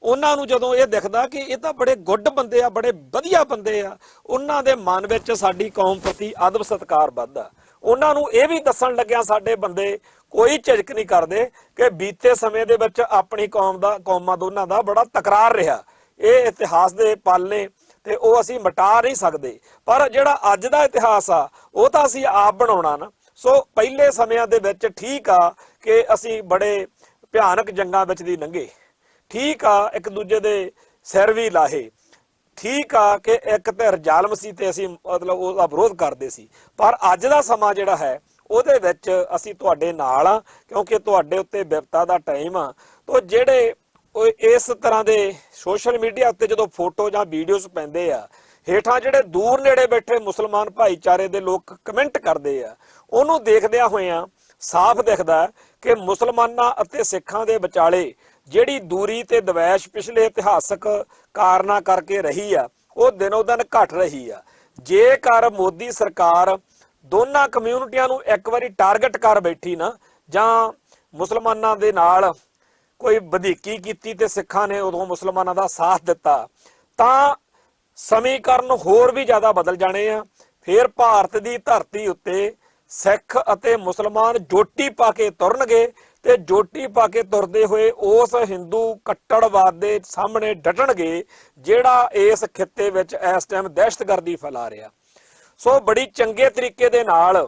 ਉਹਨਾਂ ਨੂੰ ਜਦੋਂ ਇਹ ਦਿਖਦਾ ਕਿ ਇਹ ਤਾਂ ਬੜੇ ਗੁੱਡ ਬੰਦੇ ਆ, ਬੜੇ ਵਧੀਆ ਬੰਦੇ ਆ, ਉਹਨਾਂ ਦੇ ਮਨ ਵਿੱਚ ਸਾਡੀ ਕੌਮ ਪ੍ਰਤੀ ਅਦਬ ਸਤਿਕਾਰ ਵੱਧਦਾ। ਉਹਨਾਂ ਨੂੰ ਇਹ ਵੀ ਦੱਸਣ ਲੱਗਿਆ ਸਾਡੇ ਬੰਦੇ ਕੋਈ ਝਿਜਕ ਨਹੀਂ ਕਰਦੇ ਕਿ ਬੀਤੇ ਸਮੇਂ ਦੇ ਵਿੱਚ ਆਪਣੀ ਕੌਮਾਂ ਦੋਨਾਂ ਦਾ ਬੜਾ ਤਕਰਾਰ ਰਿਹਾ, ਇਹ ਇਤਿਹਾਸ ਦੇ ਪਲ ਨੇ ਤੇ ਉਹ ਅਸੀਂ ਮਿਟਾ ਨਹੀਂ ਸਕਦੇ। ਪਰ ਜਿਹੜਾ ਅੱਜ ਦਾ ਇਤਿਹਾਸ ਆ ਉਹ ਤਾਂ ਅਸੀਂ ਆਪ ਬਣਾਉਣਾ ਨਾ। ਸੋ ਪਹਿਲੇ ਸਮਿਆਂ ਦੇ ਵਿੱਚ ਠੀਕ ਆ ਕਿ ਅਸੀਂ ਬੜੇ ਭਿਆਨਕ ਜੰਗਾਂ ਵਿੱਚ ਦੀ ਲੰਘੇ, ਠੀਕ ਆ ਇੱਕ ਦੂਜੇ ਦੇ ਸਿਰ ਵੀ ਲਾਹੇ, ਠੀਕ ਆ ਕਿ ਇੱਕ ਧਿਰ ਜ਼ਾਲਮ ਸੀ ਤੇ ਅਸੀਂ ਮਤਲਬ ਉਹਦਾ ਵਿਰੋਧ ਕਰਦੇ ਸੀ। ਪਰ ਅੱਜ ਦਾ ਸਮਾਂ ਜਿਹੜਾ ਹੈ ਉਹਦੇ ਵਿੱਚ ਅਸੀਂ ਤੁਹਾਡੇ ਨਾਲ ਆ, ਕਿਉਂਕਿ ਤੁਹਾਡੇ ਉੱਤੇ ਵਿਪਤਾ ਦਾ ਟਾਈਮ ਆ। ਤੋ ਜਿਹੜੇ ਇਸ ਤਰ੍ਹਾਂ ਦੇ ਸੋਸ਼ਲ ਮੀਡੀਆ ਉੱਤੇ ਜਦੋਂ ਫੋਟੋ ਜਾਂ ਵੀਡੀਓਜ਼ ਪੈਂਦੇ ਆ, ਹੇਠਾਂ ਜਿਹੜੇ ਦੂਰ ਨੇੜੇ ਬੈਠੇ ਮੁਸਲਮਾਨ ਭਾਈਚਾਰੇ ਦੇ ਲੋਕ ਕਮੈਂਟ ਕਰਦੇ ਆ, ਉਹਨੂੰ ਦੇਖਦਿਆਂ ਹੋਇਆਂ ਸਾਫ਼ ਦਿਖਦਾ ਕਿ ਮੁਸਲਮਾਨਾਂ ਅਤੇ ਸਿੱਖਾਂ ਦੇ ਵਿਚਾਲੇ ਜਿਹੜੀ ਦੂਰੀ ਤੇ ਦਵੈਸ਼ ਪਿਛਲੇ ਇਤਿਹਾਸਕ ਕਾਰਨਾਂ ਕਰਕੇ ਰਹੀ ਆ, ਉਹ ਦਿਨੋਂ ਦਿਨ ਘਟ ਰਹੀ ਆ। ਜੇਕਰ ਮੋਦੀ ਸਰਕਾਰ ਦੋਨਾਂ ਕਮਿਊਨਿਟੀਆਂ ਨੂੰ ਇੱਕ ਵਾਰੀ ਟਾਰਗੇਟ ਕਰ ਬੈਠੀ ਨਾ, ਜਾਂ ਮੁਸਲਮਾਨਾਂ ਦੇ ਨਾਲ ਕੋਈ ਵਧੀਕੀ ਕੀਤੀ ਤੇ ਸਿੱਖਾਂ ਨੇ ਉਦੋਂ ਮੁਸਲਮਾਨਾਂ ਦਾ ਸਾਥ ਦਿੱਤਾ, ਤਾਂ ਸਮੀਕਰਨ ਹੋਰ ਵੀ ਜ਼ਿਆਦਾ ਬਦਲ ਜਾਣੇ ਆ। ਫਿਰ ਭਾਰਤ ਦੀ ਧਰਤੀ ਉੱਤੇ ਸਿੱਖ ਅਤੇ ਮੁਸਲਮਾਨ ਜੋਟੀ ਪਾ ਕੇ ਤੁਰਨਗੇ ਤੇ ਜੋਟੀ ਪਾ ਕੇ ਤੁਰਦੇ ਹੋਏ ਉਸ ਹਿੰਦੂ ਕੱਟੜਵਾਦ ਦੇ ਸਾਹਮਣੇ ਡਟਣਗੇ ਜਿਹੜਾ ਇਸ ਖਿੱਤੇ ਵਿੱਚ ਇਸ ਟਾਈਮ ਦਹਿਸ਼ਤਗਰਦੀ ਫੈਲਾ ਰਿਹਾ। ਸੋ ਬੜੀ ਚੰਗੇ ਤਰੀਕੇ ਦੇ ਨਾਲ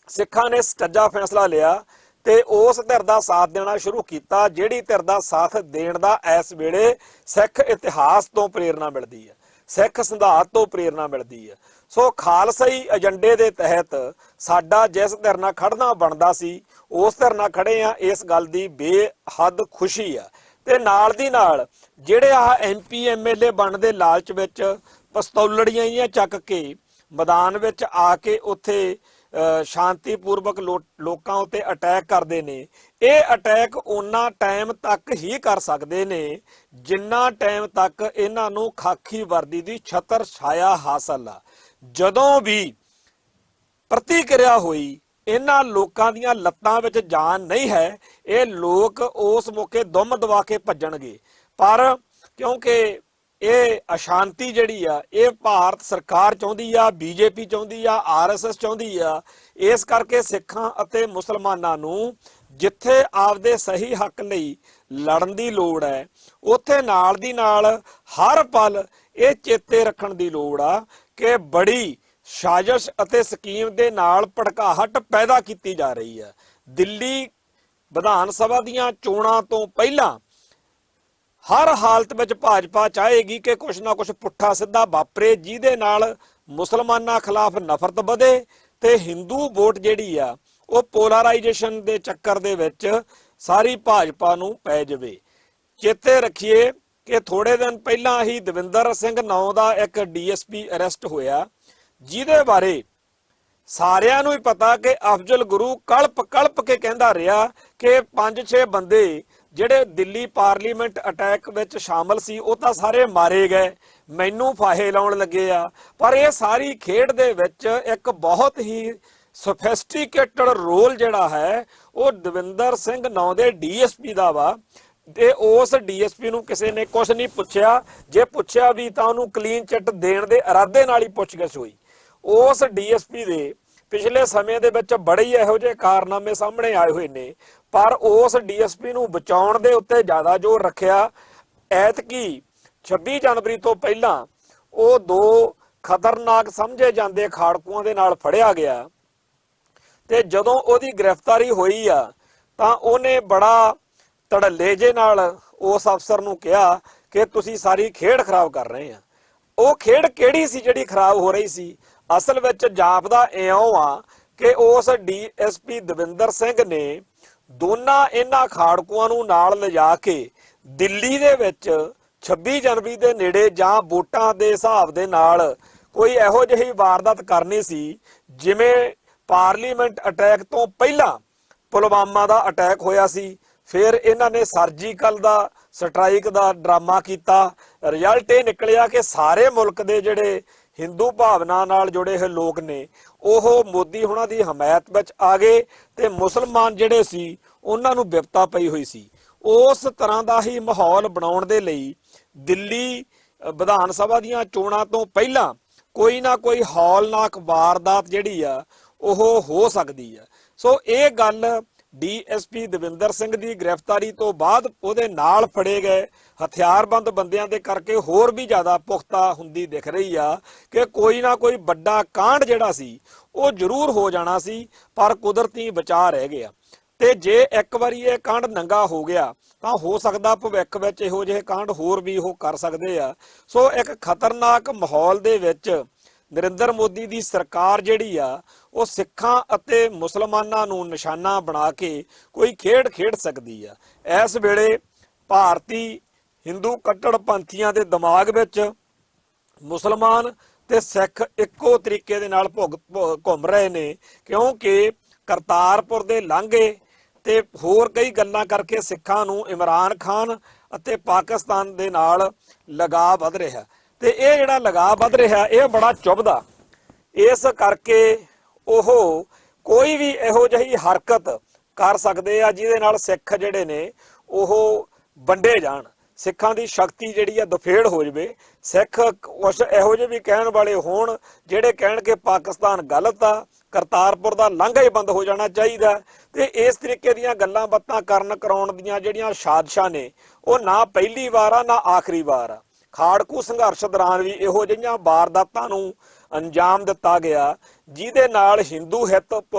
ਸਿੱਖਾਂ ਨੇ ਸਟੱਜਾ ਫੈਸਲਾ ਲਿਆ ਤੇ ਉਸ ਧਿਰ ਦਾ ਸਾਥ ਦੇਣਾ ਸ਼ੁਰੂ ਕੀਤਾ, ਜਿਹੜੀ ਧਿਰ ਦਾ ਸਾਥ ਦੇਣ ਦਾ ਇਸ ਵੇਲੇ ਸਿੱਖ ਇਤਿਹਾਸ ਤੋਂ ਪ੍ਰੇਰਨਾ ਮਿਲਦੀ ਹੈ, ਸਿੱਖ ਸਿਧਾਂਤ ਤੋਂ ਪ੍ਰੇਰਨਾ ਮਿਲਦੀ ਹੈ। ਸੋ ਖਾਲਸਾਈ ਏਜੰਡੇ ਦੇ ਤਹਿਤ ਸਾਡਾ ਜਿਸ ਧਿਰ ਨਾਲ ਖੜਨਾ ਬਣਦਾ ਸੀ ਉਸ ਧਿਰ ਨਾਲ ਖੜੇ ਆ, ਇਸ ਗੱਲ ਦੀ ਬੇਹੱਦ ਖੁਸ਼ੀ ਆ। ਤੇ ਨਾਲ ਦੀ ਨਾਲ ਜਿਹੜੇ ਆਹ MP MLA ਬਣਨ ਦੇ ਲਾਲਚ ਵਿੱਚ ਪਿਸਤੌਲੜੀਆਂ ਹੀ ਚੱਕ ਕੇ ਮੈਦਾਨ ਵਿੱਚ ਆ ਕੇ ਉੱਥੇ ਸ਼ਾਂਤੀਪੂਰਵਕ ਲੋਕਾਂ ਉੱਤੇ ਅਟੈਕ ਕਰਦੇ ਨੇ, ਇਹ ਅਟੈਕ ਉਹਨਾਂ ਟਾਈਮ ਤੱਕ ਹੀ ਕਰ ਸਕਦੇ ਨੇ ਜਿੰਨਾ ਟਾਈਮ ਤੱਕ ਇਹਨਾਂ ਨੂੰ ਖਾਕੀ ਵਰਦੀ ਦੀ ਛਤਰ ਛਾਇਆ ਹਾਸਲ ਆ। ਜਦੋਂ ਵੀ ਪ੍ਰਤੀਕਿਰਿਆ ਹੋਈ, ਇਹਨਾਂ ਲੋਕਾਂ ਦੀਆਂ ਲੱਤਾਂ ਵਿੱਚ ਜਾਨ ਨਹੀਂ ਹੈ, ਇਹ ਲੋਕ ਉਸ ਮੌਕੇ ਦੁਮ ਦਬਾ ਕੇ ਭੱਜਣਗੇ। ਪਰ ਕਿਉਂਕਿ ਇਹ ਅਸ਼ਾਂਤੀ ਜਿਹੜੀ ਆ ਇਹ ਭਾਰਤ ਸਰਕਾਰ ਚਾਹੁੰਦੀ ਆ, BJP ਚਾਹੁੰਦੀ ਆ, RSS ਚਾਹੁੰਦੀ ਆ, ਇਸ ਕਰਕੇ ਸਿੱਖਾਂ ਅਤੇ ਮੁਸਲਮਾਨਾਂ ਨੂੰ ਜਿੱਥੇ ਆਪਦੇ ਸਹੀ ਹੱਕ ਲਈ ਲੜਨ ਦੀ ਲੋੜ ਹੈ, ਉੱਥੇ ਨਾਲ ਦੀ ਨਾਲ ਹਰ ਪਲ ਇਹ ਚੇਤੇ ਰੱਖਣ ਦੀ ਲੋੜ ਆ ਕਿ ਬੜੀ ਸਾਜ਼ਿਸ਼ ਅਤੇ ਸਕੀਮ ਦੇ ਨਾਲ ਭੜਕਾਹਟ ਪੈਦਾ ਕੀਤੀ ਜਾ ਰਹੀ ਹੈ। ਦਿੱਲੀ ਵਿਧਾਨ ਸਭਾ ਦੀਆਂ ਚੋਣਾਂ ਤੋਂ ਪਹਿਲਾਂ ਹਰ ਹਾਲਤ ਵਿੱਚ ਭਾਜਪਾ ਚਾਹੇਗੀ ਕਿ ਕੁਛ ਨਾ ਕੁਛ ਪੁੱਠਾ ਸਿੱਧਾ ਵਾਪਰੇ, ਜਿਹਦੇ ਨਾਲ ਮੁਸਲਮਾਨਾਂ ਖਿਲਾਫ ਨਫ਼ਰਤ ਵਧੇ ਤੇ ਹਿੰਦੂ ਵੋਟ ਜਿਹੜੀ ਆ ਉਹ ਪੋਲਰਾਈਜੇਸ਼ਨ ਦੇ ਚੱਕਰ ਦੇ ਵਿੱਚ ਸਾਰੀ ਭਾਜਪਾ ਨੂੰ ਪੈ ਜਾਵੇ। ਚੇਤੇ ਰੱਖੀਏ ਕਿ ਥੋੜੇ ਦਿਨ ਪਹਿਲਾਂ ਹੀ ਦਵਿੰਦਰ ਸਿੰਘ ਨਾਂ ਦਾ ਇੱਕ ਡੀਐਸਪੀ ਅਰੈਸਟ ਹੋਇਆ, ਜਿਹਦੇ ਬਾਰੇ ਸਾਰਿਆਂ ਨੂੰ ਹੀ ਪਤਾ ਕਿ ਅਫਜ਼ਲ ਗੁਰੂ ਕਲਪ ਕਲਪ ਕੇ ਕਹਿੰਦਾ ਰਿਹਾ ਕਿ 5-6 ਬੰਦੇ ਜਿਹੜੇ ਦਿੱਲੀ ਪਾਰਲੀਮੈਂਟ ਅਟੈਕ ਵਿੱਚ ਸ਼ਾਮਲ ਸੀ ਉਹ ਤਾਂ ਸਾਰੇ ਮਾਰੇ ਗਏ, ਮੈਨੂੰ ਫਾਹੇ ਲਾਉਣ ਲੱਗੇ ਆ। ਪਰ ਇਹ ਸਾਰੀ ਖੇਡ ਦੇ ਵਿੱਚ ਇੱਕ ਬਹੁਤ ਹੀ ਸੋਫਿਸਟੀਕੇਟਡ ਰੋਲ ਜਿਹੜਾ ਹੈ ਉਹ ਦਵਿੰਦਰ ਸਿੰਘ ਨਾਂ ਦੇ ਡੀਐਸਪੀ ਦਾ ਵਾ। ਤੇ ਉਸ ਡੀਐਸਪੀ ਨੂੰ ਕਿਸੇ ਨੇ ਕੁਝ ਨਹੀਂ ਪੁੱਛਿਆ, ਜੇ ਪੁੱਛਿਆ ਵੀ ਤਾਂ ਉਹਨੂੰ ਕਲੀਨ ਚਿੱਟ ਦੇਣ ਦੇ ਇਰਾਦੇ ਨਾਲ ਹੀ ਪੁੱਛਗਿੱਛ ਹੋਈ। ਉਸ ਡੀਐਸਪੀ ਦੇ ਪਿਛਲੇ ਸਮੇਂ ਦੇ ਵਿੱਚ ਬੜੇ ਹੀ ਇਹੋ ਜਿਹੇ ਕਾਰਨਾਮੇ ਸਾਹਮਣੇ ਆਏ ਹੋਏ ਨੇ, ਪਰ ਉਸ ਡੀਐਸਪੀ ਨੂੰ ਬਚਾਉਣ ਦੇ ਉੱਤੇ ਜ਼ਿਆਦਾ ਜ਼ੋਰ ਰੱਖਿਆ। ਐਤਕੀ 26 ਜਨਵਰੀ ਤੋਂ ਪਹਿਲਾਂ ਉਹ 2 ਖਤਰਨਾਕ ਸਮਝੇ ਜਾਂਦੇ ਖਾੜਕੂਆਂ ਦੇ ਨਾਲ ਫੜਿਆ ਗਿਆ ਤੇ ਜਦੋਂ ਉਹਦੀ ਗ੍ਰਿਫਤਾਰੀ ਹੋਈ ਆ ਤਾਂ ਉਹਨੇ ਬੜਾ ਧੜੱਲੇ ਜੇ ਨਾਲ ਉਸ ਅਫਸਰ ਨੂੰ ਕਿਹਾ ਕਿ ਤੁਸੀਂ ਸਾਰੀ ਖੇਡ ਖਰਾਬ ਕਰ ਰਹੇ ਆ। ਉਹ ਖੇਡ ਕਿਹੜੀ ਸੀ ਜਿਹੜੀ ਖਰਾਬ ਹੋ ਰਹੀ ਸੀ? ਅਸਲ ਵਿੱਚ ਜਾਪਦਾ ਇਉਂ ਆ ਕਿ ਉਸ ਡੀਐਸਪੀ ਦਵਿੰਦਰ ਸਿੰਘ ਨੇ ਦੋਨਾਂ ਇਹਨਾਂ ਖਾੜਕੂਆਂ ਨੂੰ ਨਾਲ ਲਿਜਾ ਕੇ ਦਿੱਲੀ ਦੇ ਵਿੱਚ 26 ਜਨਵਰੀ ਦੇ ਨੇੜੇ ਜਾਂ ਵੋਟਾਂ ਦੇ ਹਿਸਾਬ ਦੇ ਨਾਲ ਕੋਈ ਇਹੋ ਜਿਹੀ ਵਾਰਦਾਤ ਕਰਨੀ ਸੀ ਜਿਵੇਂ ਪਾਰਲੀਮੈਂਟ ਅਟੈਕ ਤੋਂ ਪਹਿਲਾਂ ਪੁਲਵਾਮਾ ਦਾ ਅਟੈਕ ਹੋਇਆ ਸੀ। ਫਿਰ ਇਹਨਾਂ ਨੇ ਸਰਜੀਕਲ ਦਾ ਸਟ੍ਰਾਈਕ ਦਾ ਡਰਾਮਾ ਕੀਤਾ। ਰਿਜ਼ਲਟ ਇਹ ਨਿਕਲਿਆ ਕਿ ਸਾਰੇ ਮੁਲਕ ਦੇ ਜਿਹੜੇ ਹਿੰਦੂ ਭਾਵਨਾ ਨਾਲ ਜੁੜੇ ਹੋਏ ਲੋਕ ਨੇ ਉਹ ਮੋਦੀ ਹੁਣਾਂ ਦੀ ਹਮਾਇਤ ਵਿੱਚ ਆ ਗਏ ਤੇ ਮੁਸਲਮਾਨ ਜਿਹੜੇ ਸੀ ਉਹਨਾਂ ਨੂੰ ਵਿਪਤਾ ਪਈ ਹੋਈ ਸੀ। ਉਸ ਤਰ੍ਹਾਂ ਦਾ ਹੀ ਮਾਹੌਲ ਬਣਾਉਣ ਦੇ ਲਈ ਦਿੱਲੀ ਵਿਧਾਨ ਸਭਾ ਦੀਆਂ ਚੋਣਾਂ ਤੋਂ ਪਹਿਲਾਂ ਕੋਈ ਨਾ ਕੋਈ ਹੌਲਨਾਕ ਵਾਰਦਾਤ ਜਿਹੜੀ ਆ ਉਹ ਹੋ ਸਕਦੀ ਆ। ਸੋ ਇਹ ਗੱਲ ਡੀਐਸਪੀ ਦਵਿੰਦਰ ਸਿੰਘ ਦੀ ਗ੍ਰਿਫਤਾਰੀ ਤੋਂ ਬਾਅਦ ਉਹਦੇ ਨਾਲ ਫੜੇ ਗਏ ਹਥਿਆਰਬੰਦ ਬੰਦਿਆਂ ਦੇ ਕਰਕੇ ਹੋਰ ਵੀ ਜ਼ਿਆਦਾ ਪੁਖਤਾ ਹੁੰਦੀ ਦਿਖ ਰਹੀ ਆ ਕਿ ਕੋਈ ਨਾ ਕੋਈ ਵੱਡਾ ਕਾਂਡ ਜਿਹੜਾ ਸੀ ਉਹ ਜ਼ਰੂਰ ਹੋ ਜਾਣਾ ਸੀ, ਪਰ ਕੁਦਰਤੀ ਬਚਾ ਰਹਿ ਗਿਆ। ਤੇ ਜੇ ਇੱਕ ਵਾਰੀ ਇਹ ਕਾਂਡ ਨੰਗਾ ਹੋ ਗਿਆ ਤਾਂ ਹੋ ਸਕਦਾ ਭਵਿੱਖ ਵਿੱਚ ਇਹੋ ਜਿਹੇ ਕਾਂਡ ਹੋਰ ਵੀ ਉਹ ਕਰ ਸਕਦੇ ਆ। ਸੋ ਇੱਕ ਖਤਰਨਾਕ ਮਾਹੌਲ ਦੇ ਵਿੱਚ ਨਰਿੰਦਰ ਮੋਦੀ ਦੀ ਸਰਕਾਰ ਜਿਹੜੀ ਆ ਉਹ ਸਿੱਖਾਂ ਅਤੇ ਮੁਸਲਮਾਨਾਂ ਨੂੰ ਨਿਸ਼ਾਨਾ ਬਣਾ ਕੇ ਕੋਈ ਖੇਡ ਖੇਡ ਸਕਦੀ ਆ। ਇਸ ਵੇਲੇ ਭਾਰਤੀ ਹਿੰਦੂ ਕੱਟੜਪੰਥੀਆਂ ਦੇ ਦਿਮਾਗ ਵਿੱਚ ਮੁਸਲਮਾਨ ਤੇ ਸਿੱਖ ਇੱਕੋ ਤਰੀਕੇ ਦੇ ਨਾਲ ਘੁੰਮ ਰਹੇ ਨੇ, ਕਿਉਂਕਿ ਕਰਤਾਰਪੁਰ ਦੇ ਲਾਂਘੇ ਤੇ ਹੋਰ ਕਈ ਗੱਲਾਂ ਕਰਕੇ ਸਿੱਖਾਂ ਨੂੰ ਇਮਰਾਨ ਖਾਨ ਅਤੇ ਪਾਕਿਸਤਾਨ ਦੇ ਨਾਲ ਲਗਾਅ ਵੱਧ ਰਿਹਾ ਤੇ ਇਹ ਜਿਹੜਾ ਲਗਾਅ ਵੱਧ ਰਿਹਾ ਇਹ ਬੜਾ ਚੁਭਦਾ। ਇਸ ਕਰਕੇ ਉਹ ਕੋਈ ਵੀ ਇਹੋ ਜਿਹੀ ਹਰਕਤ ਕਰ ਸਕਦੇ ਆ ਜਿਹਦੇ ਨਾਲ ਸਿੱਖ ਜਿਹੜੇ ਨੇ ਉਹ ਵੰਡੇ ਜਾਣ, ਸਿੱਖਾਂ ਦੀ ਸ਼ਕਤੀ ਜਿਹੜੀ ਆ ਦਫੇੜ ਹੋ ਜਾਵੇ। ਸਿੱਖ ਕੁਛ ਇਹੋ ਜਿਹੇ ਵੀ ਕਹਿਣ ਵਾਲੇ ਹੋਣ ਜਿਹੜੇ ਕਹਿਣ ਕਿ ਪਾਕਿਸਤਾਨ ਗਲਤ ਆ, ਕਰਤਾਰਪੁਰ ਦਾ ਲਾਂਘਾ ਹੀ ਬੰਦ ਹੋ ਜਾਣਾ ਚਾਹੀਦਾ। ਤੇ ਇਸ ਤਰੀਕੇ ਦੀਆਂ ਗੱਲਾਂ ਬਾਤਾਂ ਕਰਾਉਣ ਦੀਆਂ ਜਿਹੜੀਆਂ ਸਾਜ਼ਿਸ਼ਾਂ ਨੇ ਉਹ ਨਾ ਪਹਿਲੀ ਵਾਰ ਆ ਨਾ ਆਖਰੀ ਵਾਰ ਆ। ਖਾੜਕੂ ਸੰਘਰਸ਼ ਦੌਰਾਨ ਵੀ ਇਹੋ ਜਿਹੀਆਂ ਵਾਰਦਾਤਾਂ ਨੂੰ ਅੰਜਾਮ ਦਿੱਤਾ ਗਿਆ ਜਿਹਦੇ ਨਾਲ ਹਿੰਦੂ ਹਿੱਤ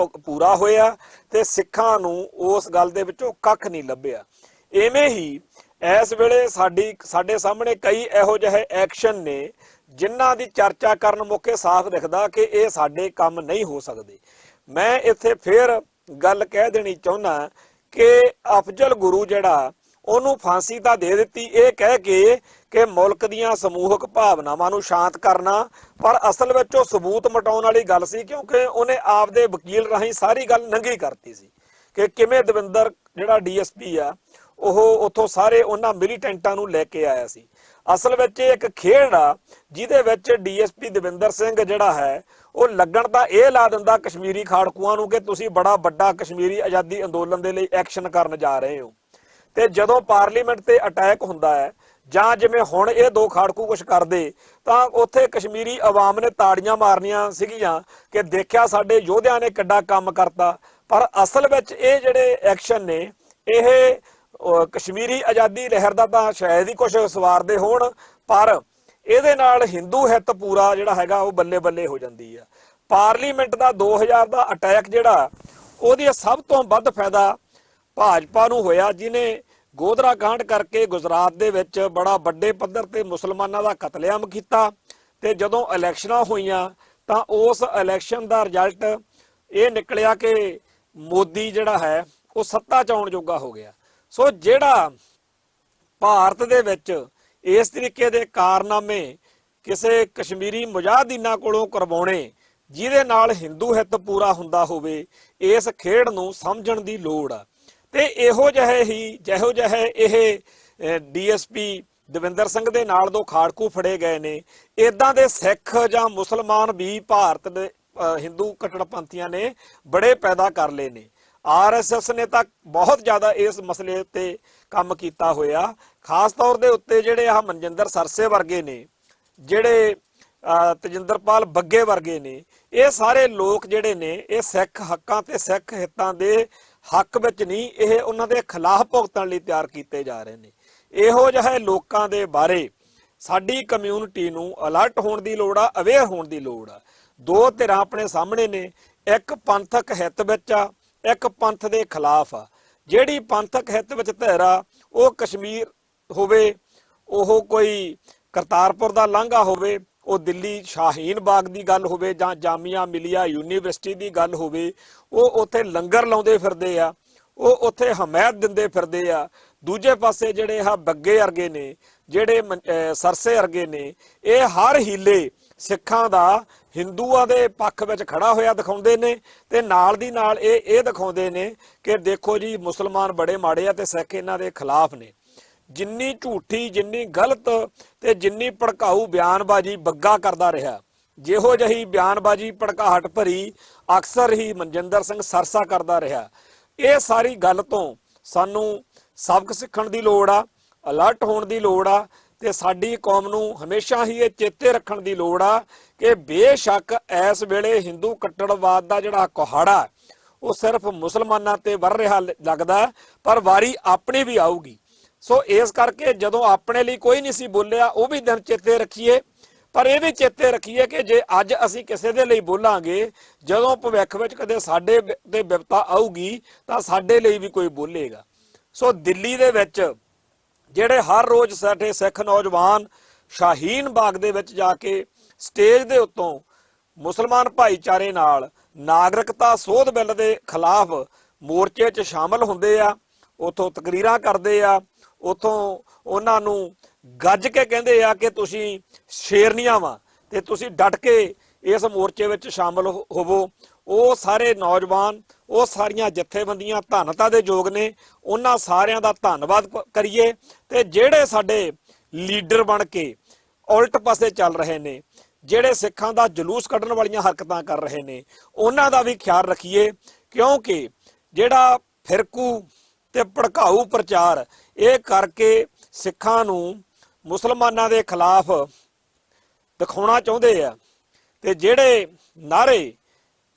ਪੂਰਾ ਹੋਇਆ ਤੇ ਸਿੱਖਾਂ ਨੂੰ ਉਸ ਗੱਲ ਦੇ ਵਿੱਚੋਂ ਕੱਖ ਨਹੀਂ ਲੱਭਿਆ। ਐਵੇਂ ਹੀ ਇਸ ਵੇਲੇ ਸਾਡੇ ਸਾਹਮਣੇ ਕਈ ਇਹੋ ਜਿਹੇ ਐਕਸ਼ਨ ਨੇ ਜਿਨ੍ਹਾਂ ਦੀ ਚਰਚਾ ਕਰਨ ਮੌਕੇ ਸਾਫ਼ ਦਿਖਦਾ ਕਿ ਇਹ ਸਾਡੇ ਕੰਮ ਨਹੀਂ ਹੋ ਸਕਦੇ। ਮੈਂ ਇੱਥੇ ਫੇਰ ਗੱਲ ਕਹਿ ਦੇਣੀ ਚਾਹੁੰਦਾ ਕਿ ਅਫਜ਼ਲ ਗੁਰੂ ਜਿਹੜਾ ਉਹਨੂੰ ਫਾਂਸੀ ਤਾਂ ਦੇ ਦਿੱਤੀ ਇਹ ਕਹਿ ਕੇ ਕਿ ਮੁਲਕ ਦੀਆਂ ਸਮੂਹਕ ਭਾਵਨਾਵਾਂ ਨੂੰ ਸ਼ਾਂਤ ਕਰਨਾ, ਪਰ ਅਸਲ ਵਿੱਚ ਉਹ ਸਬੂਤ ਮਿਟਾਉਣ ਵਾਲੀ ਗੱਲ ਸੀ, ਕਿਉਂਕਿ ਉਹਨੇ ਆਪਦੇ ਵਕੀਲ ਰਾਹੀਂ ਸਾਰੀ ਗੱਲ ਨੰਗੀ ਕਰਤੀ ਸੀ ਕਿ ਕਿਵੇਂ ਦਵਿੰਦਰ ਜਿਹੜਾ ਡੀਐਸਪੀ ਆ ਉਹ ਉੱਥੋਂ ਸਾਰੇ ਉਹਨਾਂ ਮਿਲੀਟੈਂਟਾਂ ਨੂੰ ਲੈ ਕੇ ਆਇਆ ਸੀ। ਅਸਲ ਵਿੱਚ ਇਹ ਇੱਕ ਖੇਡ ਆ ਜਿਹਦੇ ਵਿੱਚ ਡੀਐਸਪੀ ਦਵਿੰਦਰ ਸਿੰਘ ਜਿਹੜਾ ਹੈ ਉਹ ਲੱਗਣ ਤਾਂ ਇਹ ਲਾ ਦਿੰਦਾ ਕਸ਼ਮੀਰੀ ਖਾੜਕੂਆਂ ਨੂੰ ਕਿ ਤੁਸੀਂ ਬੜਾ ਵੱਡਾ ਕਸ਼ਮੀਰੀ ਆਜ਼ਾਦੀ ਅੰਦੋਲਨ ਦੇ ਲਈ ਐਕਸ਼ਨ ਕਰਨ ਜਾ ਰਹੇ ਹੋ, ਤੇ ਜਦੋਂ ਪਾਰਲੀਮੈਂਟ ਤੇ ਅਟੈਕ ਹੁੰਦਾ ਹੈ ਜਾਂ ਜਿਵੇਂ ਹੁਣ ਇਹ 2 ਖਾੜਕੂ ਕੁਛ ਕਰਦੇ ਤਾਂ ਉੱਥੇ ਕਸ਼ਮੀਰੀ ਆਵਾਮ ਨੇ ਤਾੜੀਆਂ ਮਾਰਨੀਆਂ ਸੀਗੀਆਂ ਕਿ ਦੇਖਿਆ ਸਾਡੇ ਯੋਧਿਆਂ ਨੇ ਕਿੱਡਾ ਕੰਮ ਕਰਤਾ। ਔਰ ਅਸਲ ਵਿੱਚ ਇਹ ਜਿਹੜੇ ਐਕਸ਼ਨ ਨੇ ਇਹ ਕਸ਼ਮੀਰੀ ਆਜ਼ਾਦੀ ਲਹਿਰ ਦਾ ਤਾਂ ਸ਼ਾਇਦ ਹੀ ਕੁਝ ਸਵਾਰਦੇ ਹੋਣ, ਪਰ ਇਹਦੇ ਨਾਲ ਹਿੰਦੂ ਹਿੱਤ ਪੂਰਾ ਜਿਹੜਾ ਹੈਗਾ ਉਹ ਬੱਲੇ ਬੱਲੇ ਹੋ ਜਾਂਦੀ ਆ। ਪਾਰਲੀਮੈਂਟ ਦਾ 2000 ਦਾ ਅਟੈਕ ਜਿਹੜਾ, ਉਹਦੀ ਸਭ ਤੋਂ ਵੱਧ ਫਾਇਦਾ ਭਾਜਪਾ ਨੂੰ ਹੋਇਆ, ਜਿਹਨੇ ਗੋਧਰਾ ਕਾਂਡ ਕਰਕੇ ਗੁਜਰਾਤ ਦੇ ਵਿੱਚ ਬੜਾ ਵੱਡੇ ਪੱਧਰ ਤੇ ਮੁਸਲਮਾਨਾਂ ਦਾ ਕਤਲੇਆਮ ਕੀਤਾ। ਤੇ ਜਦੋਂ ਇਲੈਕਸ਼ਨਾਂ ਹੋਈਆਂ ਤਾਂ ਉਸ ਇਲੈਕਸ਼ਨ ਦਾ ਰਿਜ਼ਲਟ ਇਹ ਨਿਕਲਿਆ ਕਿ ਮੋਦੀ ਜਿਹੜਾ ਹੈ ਉਹ ਸੱਤਾ 'ਚ ਆਉਣ ਜੋਗਾ ਹੋ ਗਿਆ। ਸੋ ਜਿਹੜਾ ਭਾਰਤ ਦੇ ਵਿੱਚ ਇਸ ਤਰੀਕੇ ਦੇ ਕਾਰਨਾਮੇ ਕਿਸੇ ਕਸ਼ਮੀਰੀ ਮੁਜਾਹਿਦੀਨਾਂ ਕੋਲੋਂ ਕਰਵਾਉਣੇ ਜਿਹਦੇ ਨਾਲ ਹਿੰਦੂ ਹਿੱਤ ਪੂਰਾ ਹੁੰਦਾ ਹੋਵੇ, ਇਸ ਖੇਡ ਨੂੰ ਸਮਝਣ ਦੀ ਲੋੜ ਆ। ਤੇ ਇਹੋ ਜਿਹੇ ਇਹ ਡੀਐਸਪੀ ਦਵਿੰਦਰ ਸਿੰਘ ਦੇ ਨਾਲ ਦੋ ਖਾੜਕੂ ਫੜੇ ਗਏ ਨੇ, ਇਦਾਂ ਦੇ ਸਿੱਖ ਜਾਂ ਮੁਸਲਮਾਨ ਵੀ ਭਾਰਤ ਦੇ ਹਿੰਦੂ ਕੱਟੜਪੰਥੀਆਂ ਨੇ ਬੜੇ ਪੈਦਾ ਕਰ ਲਏ ਨੇ। ਆਰਐਸਐਸ ਨੇ ਤਾਂ ਬਹੁਤ ਜ਼ਿਆਦਾ ਇਸ ਮਸਲੇ ਉੱਤੇ ਕੰਮ ਕੀਤਾ ਹੋਇਆ, ਖਾਸ ਤੌਰ ਦੇ ਉੱਤੇ ਜਿਹੜੇ ਆਹ ਮਨਜਿੰਦਰ ਸਰਸੇ ਵਰਗੇ ਨੇ, ਜਿਹੜੇ ਤਜਿੰਦਰਪਾਲ ਬੱਗੇ ਵਰਗੇ ਨੇ, ਇਹ ਸਾਰੇ ਲੋਕ ਜਿਹੜੇ ਨੇ ਇਹ ਸਿੱਖ ਹੱਕਾਂ ਤੇ ਸਿੱਖ ਹਿੱਤਾਂ ਦੇ ਹੱਕ ਵਿੱਚ ਨਹੀਂ, ਇਹ ਉਹਨਾਂ ਦੇ ਖਿਲਾਫ ਭੁਗਤਣ ਲਈ ਤਿਆਰ ਕੀਤੇ ਜਾ ਰਹੇ ਨੇ। ਇਹੋ ਜਿਹੇ ਲੋਕਾਂ ਦੇ ਬਾਰੇ ਸਾਡੀ ਕਮਿਊਨਿਟੀ ਨੂੰ ਅਲਰਟ ਹੋਣ ਦੀ ਲੋੜ ਆ, ਅਵੇਅਰ ਹੋਣ ਦੀ ਲੋੜ ਆ। ਦੋ ਧਿਰਾਂ ਆਪਣੇ ਸਾਹਮਣੇ ਨੇ, ਇੱਕ ਪੰਥਕ ਹਿੱਤ ਵਿੱਚ ਆ, ਇੱਕ ਪੰਥ ਦੇ ਖਿਲਾਫ ਆ। ਜਿਹੜੀ ਪੰਥਕ ਹਿੱਤ ਵਿੱਚ ਧਿਰ ਆ ਉਹ ਕਸ਼ਮੀਰ ਹੋਵੇ, ਉਹ ਕੋਈ ਕਰਤਾਰਪੁਰ ਦਾ ਲਾਂਘਾ ਹੋਵੇ, ਉਹ ਦਿੱਲੀ ਸ਼ਾਹੀਨ ਬਾਗ ਦੀ ਗੱਲ ਹੋਵੇ ਜਾਂ ਜਾਮੀਆ ਮਿਲੀਆ ਯੂਨੀਵਰਸਿਟੀ ਦੀ ਗੱਲ ਹੋਵੇ, ਉਹ ਉੱਥੇ ਲੰਗਰ ਲਾਉਂਦੇ ਫਿਰਦੇ ਆ, ਉਹ ਉੱਥੇ ਹਮਾਇਤ ਦਿੰਦੇ ਫਿਰਦੇ ਆ। ਦੂਜੇ ਪਾਸੇ ਜਿਹੜੇ ਆ ਬੱਗੇ ਵਰਗੇ ਨੇ, ਜਿਹੜੇ ਸਰਸੇ ਵਰਗੇ ਨੇ, ਇਹ ਹਰ ਹੀਲੇ ਸਿੱਖਾਂ ਦਾ ਹਿੰਦੂਆਂ ਦੇ ਪੱਖ ਵਿੱਚ ਖੜਾ ਹੋਇਆ ਦਿਖਾਉਂਦੇ ਨੇ ਤੇ ਨਾਲ ਦੀ ਨਾਲ ਇਹ ਦਿਖਾਉਂਦੇ ਨੇ ਕਿ ਦੇਖੋ ਜੀ ਮੁਸਲਮਾਨ ਬੜੇ ਮਾੜੇ ਆ ਤੇ ਸਿੱਖ ਇਹਨਾਂ ਦੇ ਖਿਲਾਫ ਨੇ। ਜਿੰਨੀ ਝੂਠੀ, ਜਿੰਨੀ ਗਲਤ ਤੇ ਜਿੰਨੀ ਭੜਕਾਊ ਬਿਆਨਬਾਜ਼ੀ ਬੱਗਾ ਕਰਦਾ ਰਿਹਾ, ਜਿਹੋ ਜਿਹੀ ਬਿਆਨਬਾਜ਼ੀ ਭੜਕਾਹਟ ਭਰੀ ਅਕਸਰ ਹੀ ਮਨਜਿੰਦਰ ਸਿੰਘ ਸਰਸਾ ਕਰਦਾ ਰਿਹਾ, ਇਹ ਸਾਰੀ ਗੱਲ ਤੋਂ ਸਾਨੂੰ ਸਬਕ ਸਿੱਖਣ ਦੀ ਲੋੜ ਆ, ਅਲਰਟ ਹੋਣ ਦੀ ਲੋੜ ਆ। ਤੇ ਸਾਡੀ ਕੌਮ ਨੂੰ ਹਮੇਸ਼ਾ ਹੀ ਇਹ ਚੇਤੇ ਰੱਖਣ ਦੀ ਲੋੜ ਆ ਕਿ ਬੇਸ਼ੱਕ ਇਸ ਵੇਲੇ ਹਿੰਦੂ ਕੱਟੜਵਾਦ ਦਾ ਜਿਹੜਾ ਕੁਹਾੜਾ ਉਹ ਸਿਰਫ ਮੁਸਲਮਾਨਾਂ ਤੇ ਵਰ ਰਿਹਾ ਲੱਗਦਾ, ਪਰ ਵਾਰੀ ਆਪਣੀ ਵੀ ਆਊਗੀ। ਸੋ ਇਸ ਕਰਕੇ ਜਦੋਂ ਆਪਣੇ ਲਈ ਕੋਈ ਨਹੀਂ ਸੀ ਬੋਲਿਆ, ਉਹ ਵੀ ਦਿਨ ਚੇਤੇ ਰੱਖੀਏ, ਪਰ ਇਹ ਵੀ ਚੇਤੇ ਰੱਖੀਏ ਕਿ ਜੇ ਅੱਜ ਅਸੀਂ ਕਿਸੇ ਦੇ ਲਈ ਬੋਲਾਂਗੇ, ਜਦੋਂ ਭਵਿੱਖ ਵਿੱਚ ਕਦੇ ਸਾਡੇ ਤੇ ਵਿਪਤਾ ਆਊਗੀ ਤਾਂ ਸਾਡੇ ਲਈ ਵੀ ਕੋਈ ਬੋਲੇਗਾ। ਸੋ ਦਿੱਲੀ ਦੇ ਵਿੱਚ ਜਿਹੜੇ ਹਰ ਰੋਜ਼ ਸਾਡੇ ਸਿੱਖ ਨੌਜਵਾਨ ਸ਼ਾਹੀਨ ਬਾਗ ਦੇ ਵਿੱਚ ਜਾ ਕੇ ਸਟੇਜ ਦੇ ਉੱਤੋਂ ਮੁਸਲਮਾਨ ਭਾਈਚਾਰੇ ਨਾਲ ਨਾਗਰਿਕਤਾ ਸੋਧ ਬਿੱਲ ਦੇ ਖਿਲਾਫ ਮੋਰਚੇ 'ਚ ਸ਼ਾਮਲ ਹੁੰਦੇ ਆ, ਉੱਥੋਂ ਤਕਰੀਰਾਂ ਕਰਦੇ ਆ, ਉੱਥੋਂ ਉਹਨਾਂ ਨੂੰ ਗੱਜ ਕੇ ਕਹਿੰਦੇ ਆ ਕਿ ਤੁਸੀਂ ਸ਼ੇਰਨੀਆਂ ਵਾਂ ਤੇ ਤੁਸੀਂ ਡਟ ਕੇ ਇਸ ਮੋਰਚੇ ਵਿੱਚ ਸ਼ਾਮਲ ਹੋਵੋ। ਉਹ ਸਾਰੇ ਨੌਜਵਾਨ, ਉਹ ਸਾਰੀਆਂ ਜਥੇਬੰਦੀਆਂ ਧੰਨਤਾ ਦੇ ਯੋਗ ਨੇ, ਉਹਨਾਂ ਸਾਰਿਆਂ ਦਾ ਧੰਨਵਾਦ ਕਰੀਏ। ਤੇ ਜਿਹੜੇ ਸਾਡੇ ਲੀਡਰ ਬਣ ਕੇ ਉਲਟ ਪਾਸੇ ਚੱਲ ਰਹੇ ਨੇ, ਜਿਹੜੇ ਸਿੱਖਾਂ ਦਾ ਜਲੂਸ ਕੱਢਣ ਵਾਲੀਆਂ ਹਰਕਤਾਂ ਕਰ ਰਹੇ ਨੇ, ਉਹਨਾਂ ਦਾ ਵੀ ਖਿਆਲ ਰੱਖੀਏ, ਕਿਉਂਕਿ ਜਿਹੜਾ ਫਿਰਕੂ ਤੇ ਭੜਕਾਊ ਪ੍ਰਚਾਰ ਇਹ ਕਰਕੇ ਸਿੱਖਾਂ ਨੂੰ ਮੁਸਲਮਾਨਾਂ ਦੇ ਖਿਲਾਫ ਦਿਖਾਉਣਾ ਚਾਹੁੰਦੇ ਆ, ਤੇ ਜਿਹੜੇ ਨਾਰੇ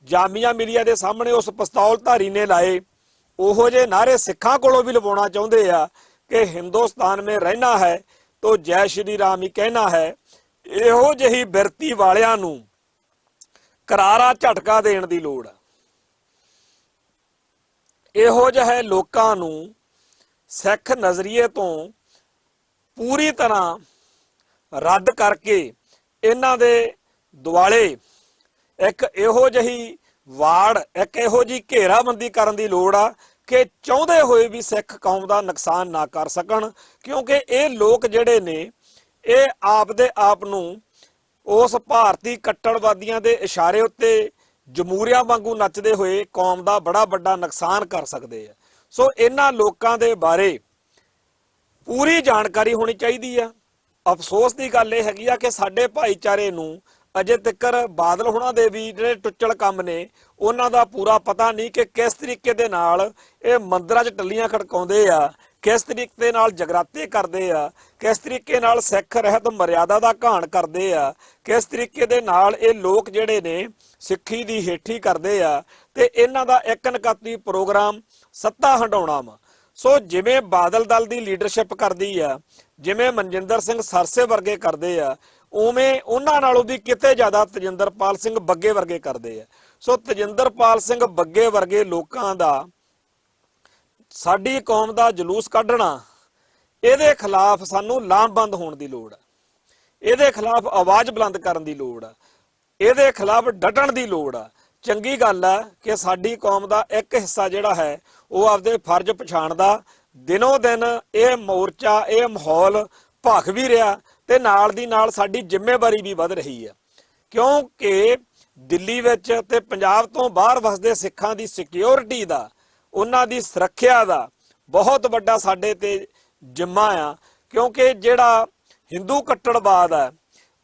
ਜਾਮੀਆ ਮਿਲੀਆ ਦੇ ਸਾਹਮਣੇ ਉਸ ਪਿਸਤੌਲਧਾਰੀ ਨੇ ਲਾਏ, ਉਹੋ ਜਿਹੇ ਨਾਰੇ ਸਿੱਖਾਂ ਕੋਲੋਂ ਵੀ ਲਵਾਉਣਾ ਚਾਹੁੰਦੇ ਆ ਕਿ ਹਿੰਦੁਸਤਾਨ ਮੇਂ ਰਹਿਣਾ ਹੈ ਤੋ ਜੈ ਸ਼੍ਰੀ ਰਾਮ ਹੀ ਕਹਿਣਾ ਹੈ। ਇਹੋ ਜਿਹੀ ਬਿਰਤੀ ਵਾਲਿਆਂ ਨੂੰ ਕਰਾਰਾ ਝਟਕਾ ਦੇਣ ਦੀ ਲੋੜ ਆ। ਇਹੋ ਜਿਹੇ ਲੋਕਾਂ ਨੂੰ ਸਿੱਖ ਨਜ਼ਰੀਏ ਤੋਂ ਪੂਰੀ ਤਰ੍ਹਾਂ ਰੱਦ ਕਰਕੇ ਇਹਨਾਂ ਦੇ ਦੁਆਲੇ ਇੱਕ ਇਹੋ ਜਿਹੀ ਵਾੜ, ਇੱਕ ਇਹੋ ਜਿਹੀ ਘੇਰਾਬੰਦੀ ਕਰਨ ਦੀ ਲੋੜ ਆ ਕਿ ਚਾਹੁੰਦੇ ਹੋਏ ਵੀ ਸਿੱਖ ਕੌਮ ਦਾ ਨੁਕਸਾਨ ਨਾ ਕਰ ਸਕਣ, ਕਿਉਂਕਿ ਇਹ ਲੋਕ ਜਿਹੜੇ ਨੇ ਇਹ ਆਪਦੇ ਆਪ ਨੂੰ ਉਸ ਭਾਰਤੀ ਕੱਟੜਵਾਦੀਆਂ ਦੇ ਇਸ਼ਾਰੇ ਉੱਤੇ ਜਮਹੂਰੀਆਂ ਵਾਂਗੂ ਨੱਚਦੇ ਹੋਏ ਕੌਮ ਦਾ ਬੜਾ ਵੱਡਾ ਨੁਕਸਾਨ ਕਰ ਸਕਦੇ ਆ। ਸੋ ਇਹਨਾਂ ਲੋਕਾਂ ਦੇ ਬਾਰੇ ਪੂਰੀ ਜਾਣਕਾਰੀ ਹੋਣੀ ਚਾਹੀਦੀ ਆ। ਅਫਸੋਸ ਦੀ ਗੱਲ ਇਹ ਹੈਗੀ ਆ ਕਿ ਸਾਡੇ ਭਾਈਚਾਰੇ ਨੂੰ ਅਜੇ ਤੱਕ ਬਾਦਲ ਹੋਣਾ ਦੇ ਵੀ ਜਿਹੜੇ ਟੁੱਚਲ ਕੰਮ ਨੇ ਉਹਨਾਂ ਦਾ ਪੂਰਾ ਪਤਾ ਨਹੀਂ ਕਿ ਕਿਸ ਤਰੀਕੇ ਦੇ ਨਾਲ ਇਹ ਮੰਦਰਾਂ 'ਚ ਟੱਲੀਆਂ ਖੜਕਾਉਂਦੇ ਆ किस तरीके नाल जगराते करते आ, किस तरीके नाल सिख रहत मर्यादा का घाण करते आ, किस तरीके दे नाल ये लोग जिहड़े ने सिੱਖੀ ਦੀ ਹੇਠੀ ਕਰਦੇ ਆ ਤੇ ਇਹਨਾਂ ਦਾ ਇੱਕ ਨਕਾਤੀ ਪ੍ਰੋਗਰਾਮ ਸੱਤਾ ਹੰਡਾਉਣਾ ਵਾ। ਸੋ ਜਿਵੇਂ ਬਾਦਲ ਦਲ ਦੀ ਲੀਡਰਸ਼ਿਪ ਕਰਦੀ ਆ, ਜਿਵੇਂ ਮਨਜਿੰਦਰ ਸਿੰਘ ਸਰਸੇ ਵਰਗੇ ਕਰਦੇ ਆ, ਉਵੇਂ ਉਹਨਾਂ ਨਾਲੋਂ ਵੀ ਕਿਤੇ ਜ਼ਿਆਦਾ ਤਜਿੰਦਰਪਾਲ ਸਿੰਘ ਬੱਗੇ ਵਰਗੇ ਕਰਦੇ ਆ। ਸੋ ਤਜਿੰਦਰਪਾਲ ਸਿੰਘ ਬੱਗੇ ਵਰਗੇ ਲੋਕਾਂ ਦਾ ਸਾਡੀ ਕੌਮ ਦਾ ਜਲੂਸ ਕੱਢਣਾ, ਇਹਦੇ ਖਿਲਾਫ ਸਾਨੂੰ ਲਾਮਬੰਦ ਹੋਣ ਦੀ ਲੋੜ ਹੈ। ਇਹਦੇ ਖਿਲਾਫ ਆਵਾਜ਼ ਬੁਲੰਦ ਕਰਨ ਦੀ ਲੋੜ ਹੈ। ਇਹਦੇ ਖਿਲਾਫ ਡਟਣ ਦੀ ਲੋੜ ਆ। ਚੰਗੀ ਗੱਲ ਆ ਕਿ ਸਾਡੀ ਕੌਮ ਦਾ ਇੱਕ ਹਿੱਸਾ ਜਿਹੜਾ ਹੈ ਉਹ ਆਪਦੇ ਫਰਜ਼ ਪਛਾਣਦਾ। ਦਿਨੋਂ ਦਿਨ ਇਹ ਮੋਰਚਾ, ਇਹ ਮਾਹੌਲ ਭਖ ਵੀ ਰਿਹਾ ਤੇ ਨਾਲ ਦੀ ਨਾਲ ਸਾਡੀ ਜ਼ਿੰਮੇਵਾਰੀ ਵੀ ਵੱਧ ਰਹੀ ਆ, ਕਿਉਂਕਿ ਦਿੱਲੀ ਵਿੱਚ ਤੇ ਪੰਜਾਬ ਤੋਂ ਬਾਹਰ ਵਸਦੇ ਸਿੱਖਾਂ ਦੀ ਸਿਕਿਉਰਿਟੀ ਦਾ, ਉਹਨਾਂ ਦੀ ਸੁਰੱਖਿਆ ਦਾ ਬਹੁਤ ਵੱਡਾ ਸਾਡੇ ਤੇ ਜ਼ਿੰਮਾ ਆ। ਕਿਉਂਕਿ ਜਿਹੜਾ ਹਿੰਦੂ ਕੱਟੜਵਾਦ ਆ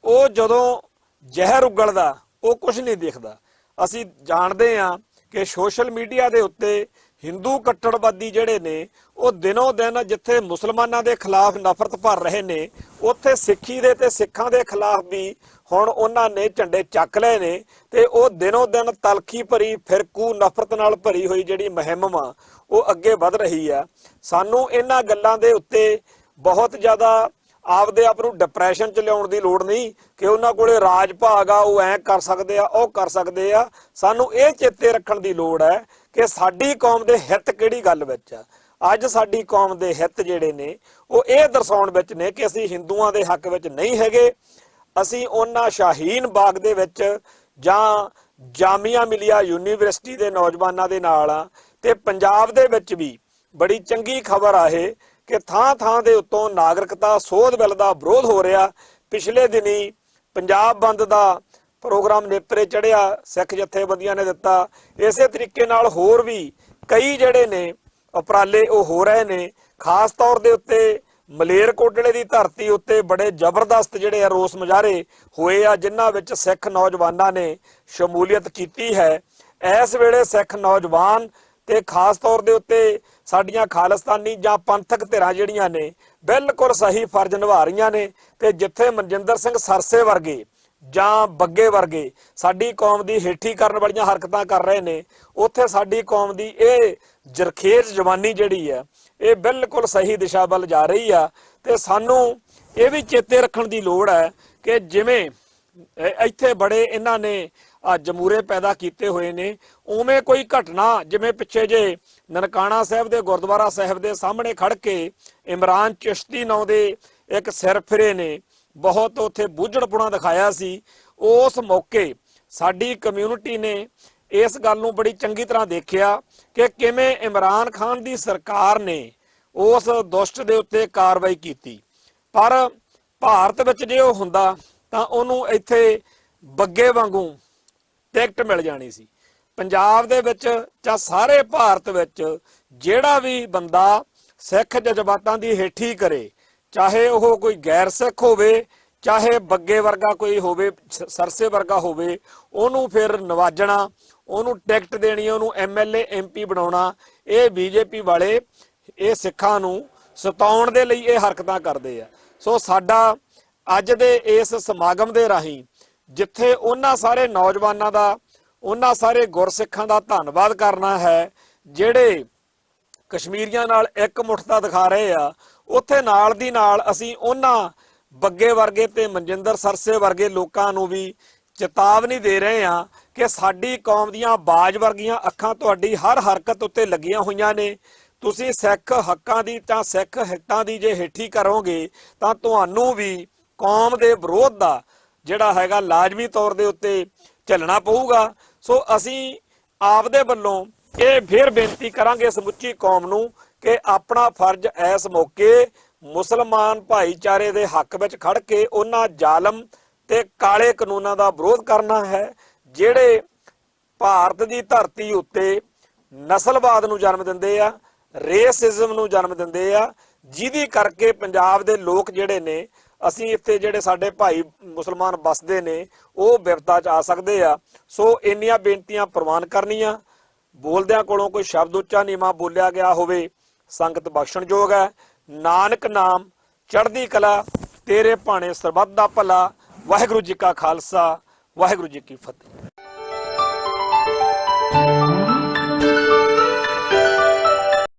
ਉਹ ਜਦੋਂ ਜ਼ਹਿਰ ਉਗਲਦਾ ਉਹ ਕੁਝ ਨਹੀਂ ਦਿਖਦਾ। ਅਸੀਂ ਜਾਣਦੇ ਹਾਂ ਕਿ ਸੋਸ਼ਲ ਮੀਡੀਆ ਦੇ ਉੱਤੇ ਹਿੰਦੂ ਕੱਟੜਵਾਦੀ ਜਿਹੜੇ ਨੇ ਉਹ ਦਿਨੋਂ ਦਿਨ ਜਿੱਥੇ ਮੁਸਲਮਾਨਾਂ ਦੇ ਖਿਲਾਫ ਨਫ਼ਰਤ ਭਰ ਰਹੇ ਨੇ, ਉੱਥੇ ਸਿੱਖੀ ਦੇ ਤੇ ਸਿੱਖਾਂ ਦੇ ਖਿਲਾਫ ਵੀ ਹੁਣ ਉਹਨਾਂ ਨੇ ਝੰਡੇ ਚੱਕ ਲਏ ਨੇ ਤੇ ਉਹ ਦਿਨੋਂ ਦਿਨ ਤਲਖੀ ਭਰੀ ਫਿਰਕੂ ਨਫ਼ਰਤ ਨਾਲ ਭਰੀ ਹੋਈ ਜਿਹੜੀ ਮੁਹਿੰਮ ਆ ਉਹ ਅੱਗੇ ਵਧ ਰਹੀ ਆ। ਸਾਨੂੰ ਇਹਨਾਂ ਗੱਲਾਂ ਦੇ ਉੱਤੇ ਬਹੁਤ ਜ਼ਿਆਦਾ ਆਪਦੇ ਆਪ ਨੂੰ ਡਿਪਰੈਸ਼ਨ ਚ ਲਿਆਉਣ ਦੀ ਲੋੜ ਨਹੀਂ ਕਿ ਉਹਨਾਂ ਕੋਲੇ ਰਾਜ ਭਾਗ ਆ, ਉਹ ਐਂ ਕਰ ਸਕਦੇ ਆ, ਉਹ ਕਰ ਸਕਦੇ ਆ। ਸਾਨੂੰ ਇਹ ਚੇਤੇ ਰੱਖਣ ਦੀ ਲੋੜ ਹੈ ਕਿ ਸਾਡੀ ਕੌਮ ਦੇ ਹਿੱਤ ਕਿਹੜੀ ਗੱਲ ਵਿੱਚ ਆ। ਅੱਜ ਸਾਡੀ ਕੌਮ ਦੇ ਹਿੱਤ ਜਿਹੜੇ ਨੇ ਉਹ ਇਹ ਦਰਸਾਉਣ ਵਿੱਚ ਨੇ ਕਿ ਅਸੀਂ ਹਿੰਦੂਆਂ ਦੇ ਹੱਕ ਵਿੱਚ ਨਹੀਂ ਹੈਗੇ। ਅਸੀਂ ਉਹਨਾਂ ਸ਼ਾਹੀਨ ਬਾਗ ਦੇ ਵਿੱਚ ਜਾਂ ਜਾਮੀਆ ਮਿਲੀਆ ਯੂਨੀਵਰਸਿਟੀ ਦੇ ਨੌਜਵਾਨਾਂ ਦੇ ਨਾਲ ਆ। ਤੇ ਪੰਜਾਬ ਦੇ ਵਿੱਚ ਵੀ ਬੜੀ ਚੰਗੀ ਖਬਰ ਆ ਇਹ ਕਿ ਥਾਂ ਥਾਂ ਦੇ ਉੱਤੋਂ ਨਾਗਰਿਕਤਾ ਸੋਧ ਬਿੱਲ ਦਾ ਵਿਰੋਧ ਹੋ ਰਿਹਾ। ਪਿਛਲੇ ਦਿਨੀ ਪੰਜਾਬ ਬੰਦ ਦਾ ਪ੍ਰੋਗਰਾਮ ਨੇਪਰੇ ਚੜਿਆ, ਸਿੱਖ ਜਥੇਬੰਦੀਆਂ ਨੇ ਦਿੱਤਾ। ਇਸੇ ਤਰੀਕੇ ਨਾਲ ਹੋਰ ਵੀ ਕਈ ਜਿਹੜੇ ਨੇ ਉਪਰਾਲੇ ਉਹ ਹੋ ਰਹੇ ਨੇ। ਖਾਸ ਤੌਰ ਦੇ ਉੱਤੇ ਮਲੇਰਕੋਟਲੇ ਦੀ ਧਰਤੀ ਉੱਤੇ ਬੜੇ ਜ਼ਬਰਦਸਤ ਜਿਹੜੇ ਆ ਰੋਸ ਮੁਜ਼ਾਹਰੇ ਹੋਏ ਆ, ਜਿਨ੍ਹਾਂ ਵਿੱਚ ਸਿੱਖ ਨੌਜਵਾਨਾਂ ਨੇ ਸ਼ਮੂਲੀਅਤ ਕੀਤੀ ਹੈ। ਇਸ ਵੇਲੇ ਸਿੱਖ ਨੌਜਵਾਨ ਤੇ ਖਾਸ ਤੌਰ ਦੇ ਉੱਤੇ ਸਾਡੀਆਂ ਖਾਲਿਸਤਾਨੀ ਜਾਂ ਪੰਥਕ ਧਿਰਾਂ ਜਿਹੜੀਆਂ ਨੇ ਬਿਲਕੁਲ ਸਹੀ ਫਰਜ਼ ਨਿਭਾ ਰਹੀਆਂ ਨੇ। ਤੇ ਜਿੱਥੇ ਮਨਜਿੰਦਰ ਸਿੰਘ ਸਰਸੇ ਵਰਗੇ ਜਾਂ ਬੱਗੇ ਵਰਗੇ ਸਾਡੀ ਕੌਮ ਦੀ ਹੇਠੀ ਕਰਨ ਵਾਲੀਆਂ ਹਰਕਤਾਂ ਕਰ ਰਹੇ ਨੇ, ਉੱਥੇ ਸਾਡੀ ਕੌਮ ਦੀ ਇਹ ਜਰਖੇਜ਼ ਜਵਾਨੀ ਜਿਹੜੀ ਆ ਇਹ ਬਿਲਕੁਲ ਸਹੀ ਦਿਸ਼ਾ ਵੱਲ ਜਾ ਰਹੀ ਆ। ਤੇ ਸਾਨੂੰ ਇਹ ਵੀ ਚੇਤੇ ਰੱਖਣ ਦੀ ਲੋੜ ਹੈ ਕਿ ਜਿਵੇਂ ਇੱਥੇ ਬੜੇ ਇਹਨਾਂ ਨੇ ਜਮੂਰੇ ਪੈਦਾ ਕੀਤੇ ਹੋਏ ਨੇ, ਉਵੇਂ ਕੋਈ ਘਟਨਾ ਜਿਵੇਂ ਪਿੱਛੇ ਜੇ ਨਨਕਾਣਾ ਸਾਹਿਬ ਦੇ ਗੁਰਦੁਆਰਾ ਸਾਹਿਬ ਦੇ ਸਾਹਮਣੇ ਖੜ ਕੇ ਇਮਰਾਨ ਚਿਸ਼ਤੀ ਨਾਂ ਦੇ ਇੱਕ ਸਿਰਫਿਰੇ ਨੇ ਬਹੁਤ ਉੱਥੇ ਬੁੱਝੜਪੁਣਾ ਦਿਖਾਇਆ ਸੀ। ਉਸ ਮੌਕੇ ਸਾਡੀ ਕਮਿਊਨਿਟੀ ਨੇ ਇਸ ਗੱਲ ਨੂੰ ਬੜੀ ਚੰਗੀ ਤਰ੍ਹਾਂ ਦੇਖਿਆ ਕਿ ਕਿਵੇਂ ਇਮਰਾਨ ਖਾਨ ਦੀ ਸਰਕਾਰ ਨੇ ਉਸ ਦੁਸ਼ਟ ਦੇ ਉੱਤੇ ਕਾਰਵਾਈ ਕੀਤੀ। ਪਰ ਭਾਰਤ ਵਿੱਚ ਜੇ ਉਹ ਹੁੰਦਾ ਤਾਂ ਉਹਨੂੰ ਇੱਥੇ ਬੱਗੇ ਵਾਂਗੂ ਟਿਕਟ ਮਿਲ ਜਾਣੀ ਸੀ। ਪੰਜਾਬ ਦੇ ਵਿੱਚ ਜਾਂ ਸਾਰੇ ਭਾਰਤ ਵਿੱਚ ਜਿਹੜਾ ਵੀ ਬੰਦਾ ਸਿੱਖ ਜਜ਼ਬਾਤਾਂ ਦੀ ਹੇਠੀ ਕਰੇ, ਚਾਹੇ ਉਹ ਕੋਈ ਗੈਰ ਸਿੱਖ ਹੋਵੇ, ਚਾਹੇ ਬੱਗੇ ਵਰਗਾ ਕੋਈ ਹੋਵੇ, ਸਰਸੇ ਵਰਗਾ ਹੋਵੇ, ਉਹਨੂੰ ਫਿਰ ਨਵਾਜਣਾ, ਉਹਨੂੰ ਟਿਕਟ ਦੇਣੀ, ਉਹਨੂੰ MLA MP ਬਣਾਉਣਾ। ਇਹ BJP ਵਾਲੇ ਇਹ ਸਿੱਖਾਂ ਨੂੰ ਸਤਾਉਣ ਦੇ ਲਈ ਇਹ ਹਰਕਤਾਂ ਕਰਦੇ ਆ। ਸੋ ਸਾਡਾ ਅੱਜ ਦੇ ਇਸ ਸਮਾਗਮ ਦੇ ਰਾਹੀਂ ਜਿੱਥੇ ਉਹਨਾਂ ਸਾਰੇ ਨੌਜਵਾਨਾਂ ਦਾ, ਉਹਨਾਂ ਸਾਰੇ ਗੁਰਸਿੱਖਾਂ ਦਾ ਧੰਨਵਾਦ ਕਰਨਾ ਹੈ ਜਿਹੜੇ ਕਸ਼ਮੀਰੀਆਂ ਨਾਲ ਇੱਕ ਮੁੱਠਤਾ ਦਿਖਾ ਰਹੇ ਆ, ਉੱਥੇ ਨਾਲ ਦੀ ਨਾਲ ਅਸੀਂ ਉਹਨਾਂ ਬੱਗੇ ਵਰਗੇ ਤੇ ਮਨਜਿੰਦਰ ਸਰਸੇ ਵਰਗੇ ਲੋਕਾਂ ਨੂੰ ਵੀ ਚੇਤਾਵਨੀ ਦੇ ਰਹੇ ਆ ਕਿ ਸਾਡੀ ਕੌਮ ਦੀਆਂ ਬਾਜ ਵਰਗੀਆਂ ਅੱਖਾਂ ਤੁਹਾਡੀ ਹਰ ਹਰਕਤ ਉੱਤੇ ਲੱਗੀਆਂ ਹੋਈਆਂ ਨੇ। ਤੁਸੀਂ ਸਿੱਖ ਹੱਕਾਂ ਦੀ ਤਾਂ ਸਿੱਖ ਹਿੱਤਾਂ ਦੀ ਜੇ ਹੇਠੀ ਕਰੋਗੇ ਤਾਂ ਤੁਹਾਨੂੰ ਵੀ ਕੌਮ ਦੇ ਵਿਰੋਧ ਦਾ ਜਿਹੜਾ ਹੈਗਾ ਲਾਜ਼ਮੀ ਤੌਰ ਦੇ ਉੱਤੇ ਝੱਲਣਾ ਪਊਗਾ। ਸੋ ਅਸੀਂ ਆਪਦੇ ਵੱਲੋਂ ਇਹ ਫਿਰ ਬੇਨਤੀ ਕਰਾਂਗੇ ਸਮੁੱਚੀ ਕੌਮ ਨੂੰ ਕਿ ਆਪਣਾ ਫਰਜ਼ ਇਸ ਮੌਕੇ ਮੁਸਲਮਾਨ ਭਾਈਚਾਰੇ ਦੇ ਹੱਕ ਵਿੱਚ ਖੜ ਕੇ ਉਹਨਾਂ ਜ਼ਾਲਮ ਤੇ ਕਾਲੇ ਕਾਨੂੰਨਾਂ ਦਾ ਵਿਰੋਧ ਕਰਨਾ ਹੈ ਜਿਹੜੇ ਭਾਰਤ ਦੀ ਧਰਤੀ ਉੱਤੇ ਨਸਲਵਾਦ ਨੂੰ ਜਨਮ ਦਿੰਦੇ ਆ, ਰੇਸਿਜ਼ਮ ਨੂੰ ਜਨਮ ਦਿੰਦੇ ਆ, ਜਿਹਦੀ ਕਰਕੇ ਪੰਜਾਬ ਦੇ ਲੋਕ ਜਿਹੜੇ ਨੇ, ਅਸੀਂ ਇੱਥੇ ਜਿਹੜੇ ਸਾਡੇ ਭਾਈ ਮੁਸਲਮਾਨ ਬਸਦੇ ਨੇ ਉਹ ਵਿਪਤਾ 'ਚ ਆ ਸਕਦੇ ਆ। ਸੋ ਇੰਨੀਆਂ ਬੇਨਤੀਆਂ ਪ੍ਰਵਾਨ ਕਰਨੀਆਂ। ਬੋਲਦਿਆਂ ਕੋਲੋਂ ਕੋਈ ਸ਼ਬਦ ਉੱਚਾ ਨੀਵਾਂ ਬੋਲਿਆ ਗਿਆ ਹੋਵੇ, ਸੰਗਤ ਬਖਸ਼ਣਯੋਗ ਹੈ। ਨਾਨਕ ਨਾਮ ਚੜ੍ਹਦੀ ਕਲਾ, ਤੇਰੇ ਭਾਣੇ ਸਰਬੱਤ ਦਾ ਭਲਾ। ਵਾਹਿਗੁਰੂ ਜੀ ਕਾ ਖਾਲਸਾ, ਵਾਹਿਗੁਰੂ ਜੀ ਕੀ ਫਤਿਹ।